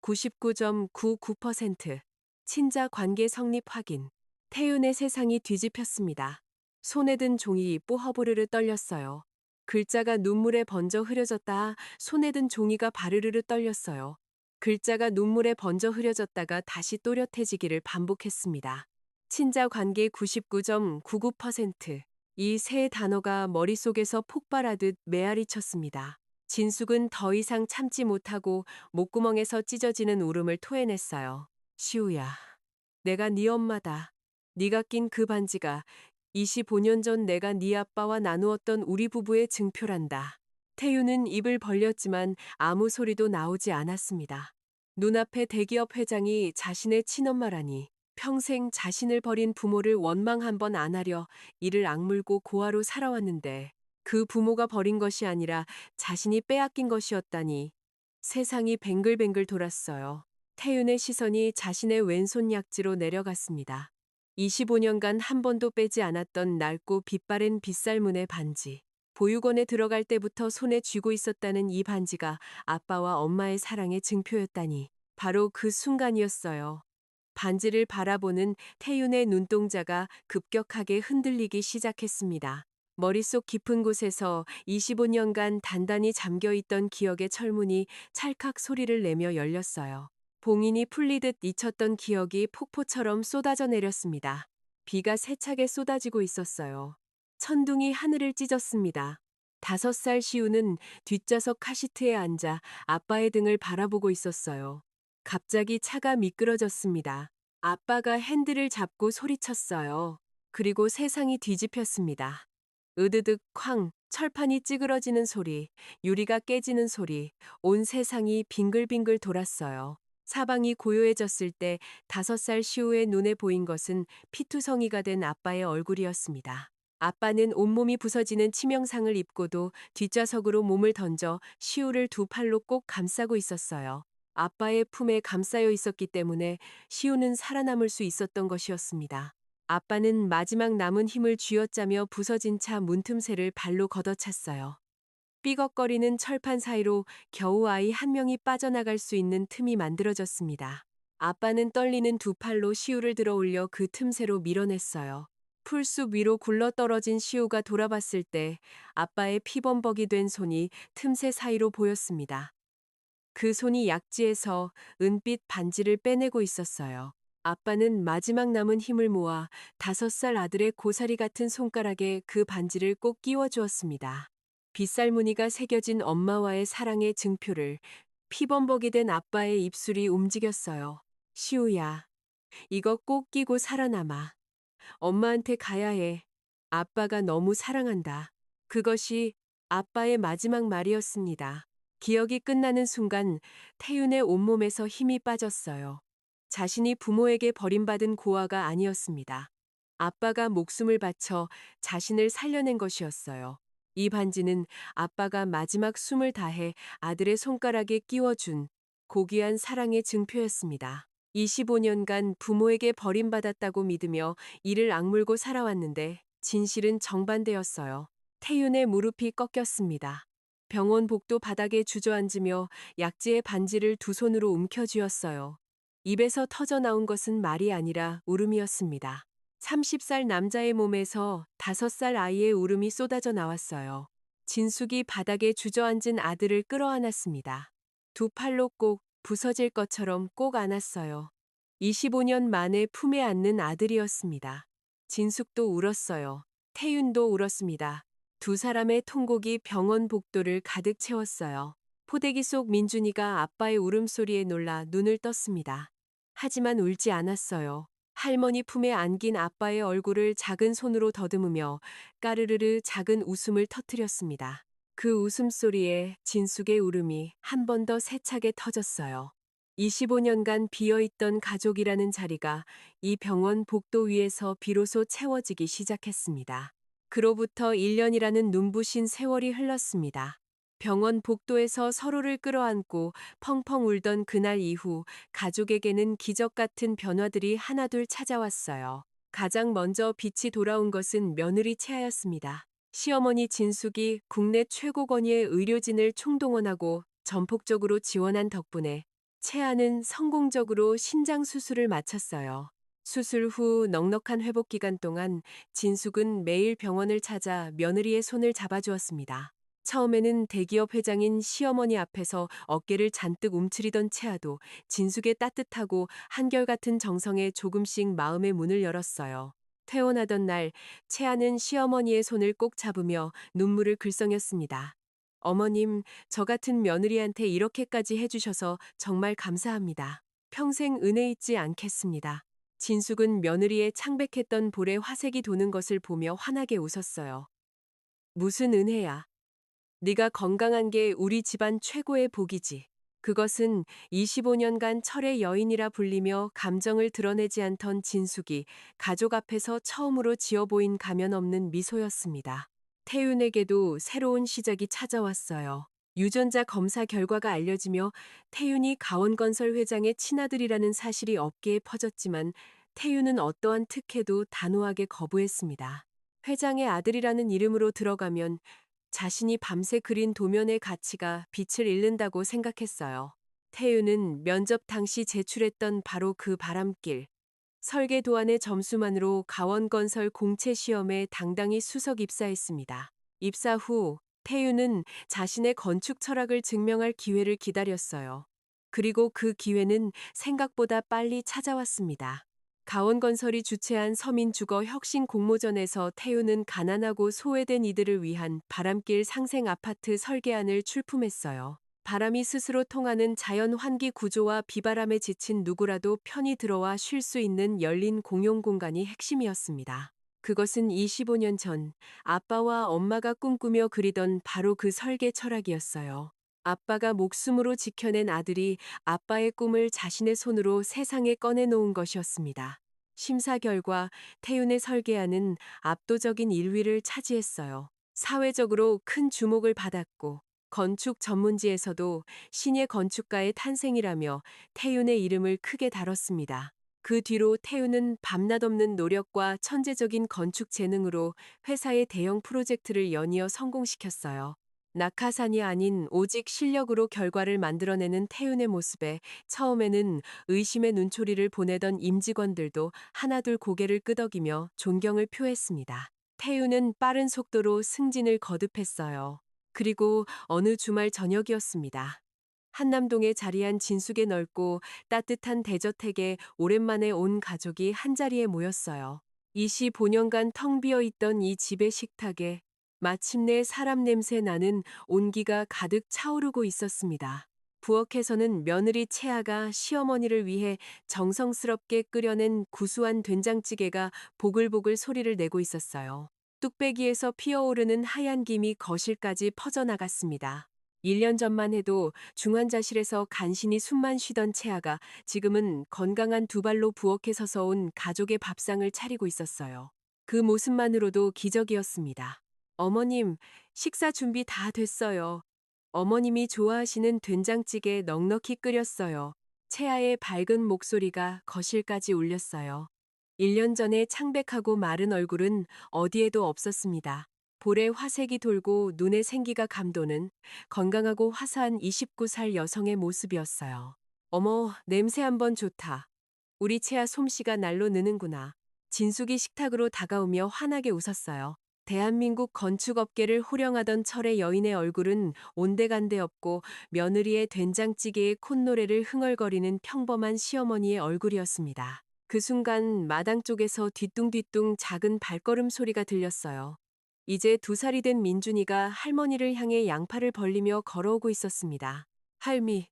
99.99%. 친자 관계 성립 확인. 태윤의 세상이 뒤집혔습니다. 손에 든 종이 뽀허부르르 떨렸어요. 글자가 눈물에 번져 흐려졌다 손에 든 종이가 바르르르 떨렸어요. 글자가 눈물에 번져 흐려졌다가 다시 또렷해지기를 반복했습니다. 친자 관계 99.99%. 이 세 단어가 머릿속에서 폭발하듯 메아리 쳤습니다. 진숙은 더 이상 참지 못하고 목구멍에서 찢어지는 울음을 토해냈어요. 시우야, 내가 네 엄마다. 네가 낀 그 반지가 25년 전 내가 네 아빠와 나누었던 우리 부부의 증표란다. 태유는 입을 벌렸지만 아무 소리도 나오지 않았습니다. 눈앞에 대기업 회장이 자신의 친엄마라니. 평생 자신을 버린 부모를 원망 한번 안 하려 이를 악물고 고아로 살아왔는데 그 부모가 버린 것이 아니라 자신이 빼앗긴 것이었다니. 세상이 뱅글뱅글 돌았어요. 태윤의 시선이 자신의 왼손 약지로 내려갔습니다. 25년간 한 번도 빼지 않았던 낡고 빛바랜 빗살문의 반지. 보육원에 들어갈 때부터 손에 쥐고 있었다는 이 반지가 아빠와 엄마의 사랑의 증표였다니. 바로 그 순간이었어요. 반지를 바라보는 태윤의 눈동자가 급격하게 흔들리기 시작했습니다. 머릿속 깊은 곳에서 25년간 단단히 잠겨있던 기억의 철문이 찰칵 소리를 내며 열렸어요. 봉인이 풀리듯 잊혔던 기억이 폭포처럼 쏟아져 내렸습니다. 비가 세차게 쏟아지고 있었어요. 천둥이 하늘을 찢었습니다. 5살 시우는 뒷좌석 카시트에 앉아 아빠의 등을 바라보고 있었어요. 갑자기 차가 미끄러졌습니다. 아빠가 핸들을 잡고 소리쳤어요. 그리고 세상이 뒤집혔습니다. 으드득 쾅, 철판이 찌그러지는 소리, 유리가 깨지는 소리, 온 세상이 빙글빙글 돌았어요. 사방이 고요해졌을 때 5살 시우의 눈에 보인 것은 피투성이가 된 아빠의 얼굴이었습니다. 아빠는 온몸이 부서지는 치명상을 입고도 뒷좌석으로 몸을 던져 시우를 두 팔로 꼭 감싸고 있었어요. 아빠의 품에 감싸여 있었기 때문에 시우는 살아남을 수 있었던 것이었습니다. 아빠는 마지막 남은 힘을 쥐어짜며 부서진 차 문틈새를 발로 걷어찼어요. 삐걱거리는 철판 사이로 겨우 아이 한 명이 빠져나갈 수 있는 틈이 만들어졌습니다. 아빠는 떨리는 두 팔로 시우를 들어 올려 그 틈새로 밀어냈어요. 풀숲 위로 굴러떨어진 시우가 돌아봤을 때 아빠의 피범벅이 된 손이 틈새 사이로 보였습니다. 그 손이 약지에서 은빛 반지를 빼내고 있었어요. 아빠는 마지막 남은 힘을 모아 5살 아들의 고사리 같은 손가락에 그 반지를 꼭 끼워 주었습니다. 빗살 무늬가 새겨진 엄마와의 사랑의 증표를 피범벅이 된 아빠의 입술이 움직였어요. 시우야, 이거 꼭 끼고 살아남아. 엄마한테 가야 해. 아빠가 너무 사랑한다. 그것이 아빠의 마지막 말이었습니다. 기억이 끝나는 순간 태윤의 온몸에서 힘이 빠졌어요. 자신이 부모에게 버림받은 고아가 아니었습니다. 아빠가 목숨을 바쳐 자신을 살려낸 것이었어요. 이 반지는 아빠가 마지막 숨을 다해 아들의 손가락에 끼워준 고귀한 사랑의 증표였습니다. 25년간 부모에게 버림받았다고 믿으며 이를 악물고 살아왔는데 진실은 정반대였어요. 태윤의 무릎이 꺾였습니다. 병원 복도 바닥에 주저앉으며 약지의 반지를 두 손으로 움켜쥐었어요. 입에서 터져 나온 것은 말이 아니라 울음이었습니다. 30살 남자의 몸에서 5살 아이의 울음이 쏟아져 나왔어요. 진숙이 바닥에 주저앉은 아들을 끌어안았습니다. 두 팔로 꼭 부서질 것처럼 꼭 안았어요. 25년 만에 품에 안는 아들이었습니다. 진숙도 울었어요. 태윤도 울었습니다. 두 사람의 통곡이 병원 복도를 가득 채웠어요. 포대기 속 민준이가 아빠의 울음소리에 놀라 눈을 떴습니다. 하지만 울지 않았어요. 할머니 품에 안긴 아빠의 얼굴을 작은 손으로 더듬으며 까르르르 작은 웃음을 터뜨렸습니다. 그 웃음소리에 진숙의 울음이 한 번 더 세차게 터졌어요. 25년간 비어있던 가족이라는 자리가 이 병원 복도 위에서 비로소 채워지기 시작했습니다. 그로부터 1년이라는 눈부신 세월이 흘렀습니다. 병원 복도에서 서로를 끌어안고 펑펑 울던 그날 이후 가족에게는 기적 같은 변화들이 하나둘 찾아왔어요. 가장 먼저 빛이 돌아온 것은 며느리 채아였습니다. 시어머니 진숙이 국내 최고 권위의 의료진을 총동원하고 전폭적으로 지원한 덕분에 채아는 성공적으로 신장 수술을 마쳤어요. 수술 후 넉넉한 회복 기간 동안 진숙은 매일 병원을 찾아 며느리의 손을 잡아주었습니다. 처음에는 대기업 회장인 시어머니 앞에서 어깨를 잔뜩 움츠리던 채아도 진숙의 따뜻하고 한결같은 정성에 조금씩 마음의 문을 열었어요. 퇴원하던 날 채아는 시어머니의 손을 꼭 잡으며 눈물을 글썽였습니다. 어머님, 저 같은 며느리한테 이렇게까지 해주셔서 정말 감사합니다. 평생 은혜 잊지 않겠습니다. 진숙은 며느리의 창백했던 볼에 화색이 도는 것을 보며 환하게 웃었어요. 무슨 은혜야. 네가 건강한 게 우리 집안 최고의 복이지. 그것은 25년간 철의 여인이라 불리며 감정을 드러내지 않던 진숙이 가족 앞에서 처음으로 지어 보인 가면 없는 미소였습니다. 태윤에게도 새로운 시작이 찾아왔어요. 유전자 검사 결과가 알려지며 태윤이 가원건설 회장의 친아들이라는 사실이 업계에 퍼졌지만 태윤은 어떠한 특혜도 단호하게 거부했습니다. 회장의 아들이라는 이름으로 들어가면 자신이 밤새 그린 도면의 가치가 빛을 잃는다고 생각했어요. 태윤은 면접 당시 제출했던 바로 그 바람길, 설계 도안의 점수만으로 가원건설 공채 시험에 당당히 수석 입사했습니다. 입사 후 태윤은 자신의 건축 철학을 증명할 기회를 기다렸어요. 그리고 그 기회는 생각보다 빨리 찾아왔습니다. 가원건설이 주최한 서민주거 혁신 공모전에서 태윤은 가난하고 소외된 이들을 위한 바람길 상생 아파트 설계안을 출품했어요. 바람이 스스로 통하는 자연 환기 구조와 비바람에 지친 누구라도 편히 들어와 쉴 수 있는 열린 공용 공간이 핵심이었습니다. 그것은 25년 전 아빠와 엄마가 꿈꾸며 그리던 바로 그 설계 철학이었어요. 아빠가 목숨으로 지켜낸 아들이 아빠의 꿈을 자신의 손으로 세상에 꺼내놓은 것이었습니다. 심사 결과 태윤의 설계안은 압도적인 1위를 차지했어요. 사회적으로 큰 주목을 받았고 건축 전문지에서도 신예 건축가의 탄생이라며 태윤의 이름을 크게 다뤘습니다. 그 뒤로 태윤은 밤낮 없는 노력과 천재적인 건축 재능으로 회사의 대형 프로젝트를 연이어 성공시켰어요. 낙하산이 아닌 오직 실력으로 결과를 만들어내는 태윤의 모습에 처음에는 의심의 눈초리를 보내던 임직원들도 하나둘 고개를 끄덕이며 존경을 표했습니다. 태윤은 빠른 속도로 승진을 거듭했어요. 그리고 어느 주말 저녁이었습니다. 한남동에 자리한 진숙의 넓고 따뜻한 대저택에 오랜만에 온 가족이 한자리에 모였어요. 25년간 텅 비어 있던 이 집의 식탁에 마침내 사람 냄새 나는 온기가 가득 차오르고 있었습니다. 부엌에서는 며느리 채아가 시어머니를 위해 정성스럽게 끓여낸 구수한 된장찌개가 보글보글 소리를 내고 있었어요. 뚝배기에서 피어오르는 하얀 김이 거실까지 퍼져나갔습니다. 1년 전만 해도 중환자실에서 간신히 숨만 쉬던 채아가 지금은 건강한 두 발로 부엌에 서서 온 가족의 밥상을 차리고 있었어요. 그 모습만으로도 기적이었습니다. 어머님, 식사 준비 다 됐어요. 어머님이 좋아하시는 된장찌개 넉넉히 끓였어요. 채아의 밝은 목소리가 거실까지 울렸어요. 1년 전에 창백하고 마른 얼굴은 어디에도 없었습니다. 볼에 화색이 돌고 눈에 생기가 감도는 건강하고 화사한 29살 여성의 모습이었어요. 어머, 냄새 한번 좋다. 우리 채아 솜씨가 날로 느는구나. 진숙이 식탁으로 다가오며 환하게 웃었어요. 대한민국 건축업계를 호령하던 철의 여인의 얼굴은 온데간데 없고 며느리의 된장찌개의 콧노래를 흥얼거리는 평범한 시어머니의 얼굴이었습니다. 그 순간 마당 쪽에서 뒤뚱뒤뚱 작은 발걸음 소리가 들렸어요. 이제 2살이 된 민준이가 할머니를 향해 양팔을 벌리며 걸어오고 있었습니다. 할미,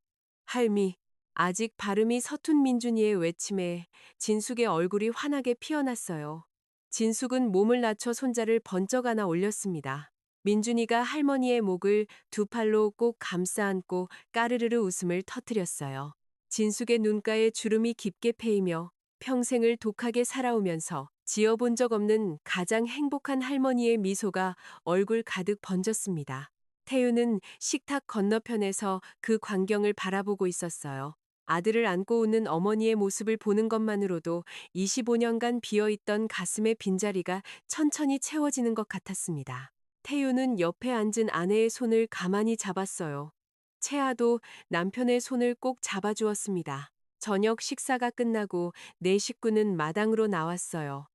할미. 아직 발음이 서툰 민준이의 외침에 진숙의 얼굴이 환하게 피어났어요. 진숙은 몸을 낮춰 손자를 번쩍 안아 올렸습니다. 민준이가 할머니의 목을 두 팔로 꼭 감싸 안고 까르르르 웃음을 터뜨렸어요. 진숙의 눈가에 주름이 깊게 패이며 평생을 독하게 살아오면서 지어본 적 없는 가장 행복한 할머니의 미소가 얼굴 가득 번졌습니다. 태윤은 식탁 건너편에서 그 광경을 바라보고 있었어요. 아들을 안고 웃는 어머니의 모습을 보는 것만으로도 25년간 비어있던 가슴의 빈자리가 천천히 채워지는 것 같았습니다. 태윤은 옆에 앉은 아내의 손을 가만히 잡았어요. 채아도 남편의 손을 꼭 잡아주었습니다. 저녁 식사가 끝나고 네 식구는 마당으로 나왔어요.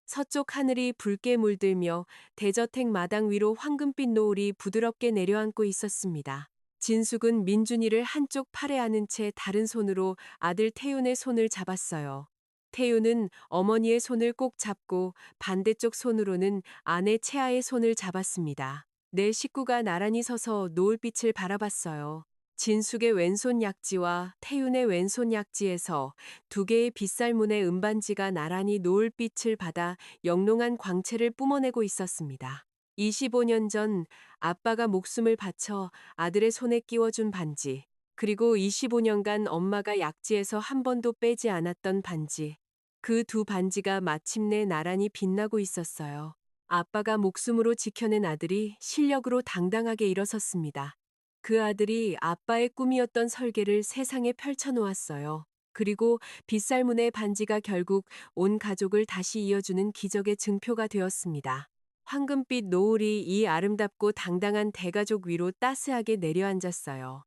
서쪽 하늘이 붉게 물들며 대저택 마당 위로 황금빛 노을이 부드럽게 내려앉고 있었습니다. 진숙은 민준이를 한쪽 팔에 안은 채 다른 손으로 아들 태윤의 손을 잡았어요. 태윤은 어머니의 손을 꼭 잡고 반대쪽 손으로는 아내 채아의 손을 잡았습니다. 네 식구가 나란히 서서 노을빛을 바라봤어요. 진숙의 왼손 약지와 태윤의 왼손 약지에서 두 개의 빗살문의 은반지가 나란히 노을빛을 받아 영롱한 광채를 뿜어내고 있었습니다. 25년 전 아빠가 목숨을 바쳐 아들의 손에 끼워준 반지, 그리고 25년간 엄마가 약지에서 한 번도 빼지 않았던 반지. 그 두 반지가 마침내 나란히 빛나고 있었어요. 아빠가 목숨으로 지켜낸 아들이 실력으로 당당하게 일어섰습니다. 그 아들이 아빠의 꿈이었던 설계를 세상에 펼쳐놓았어요. 그리고 빗살문의 반지가 결국 온 가족을 다시 이어주는 기적의 증표가 되었습니다. 황금빛 노을이 이 아름답고 당당한 대가족 위로 따스하게 내려앉았어요.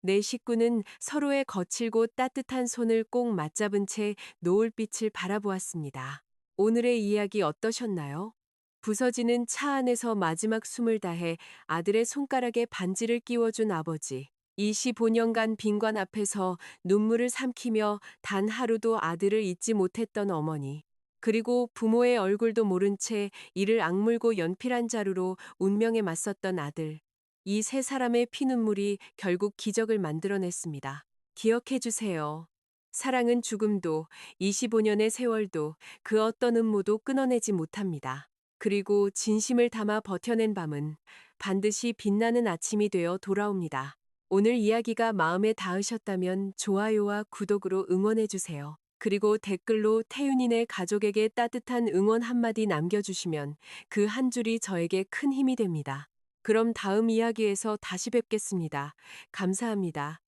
네 식구는 서로의 거칠고 따뜻한 손을 꼭 맞잡은 채 노을빛을 바라보았습니다. 오늘의 이야기 어떠셨나요? 부서지는 차 안에서 마지막 숨을 다해 아들의 손가락에 반지를 끼워준 아버지. 25년간 빈관 앞에서 눈물을 삼키며 단 하루도 아들을 잊지 못했던 어머니. 그리고 부모의 얼굴도 모른 채 이를 악물고 연필한 자루로 운명에 맞섰던 아들. 이 세 사람의 피눈물이 결국 기적을 만들어냈습니다. 기억해 주세요. 사랑은 죽음도 25년의 세월도 그 어떤 음모도 끊어내지 못합니다. 그리고 진심을 담아 버텨낸 밤은 반드시 빛나는 아침이 되어 돌아옵니다. 오늘 이야기가 마음에 닿으셨다면 좋아요와 구독으로 응원해 주세요. 그리고 댓글로 태윤이네 가족에게 따뜻한 응원 한마디 남겨주시면 그 한 줄이 저에게 큰 힘이 됩니다. 그럼 다음 이야기에서 다시 뵙겠습니다. 감사합니다.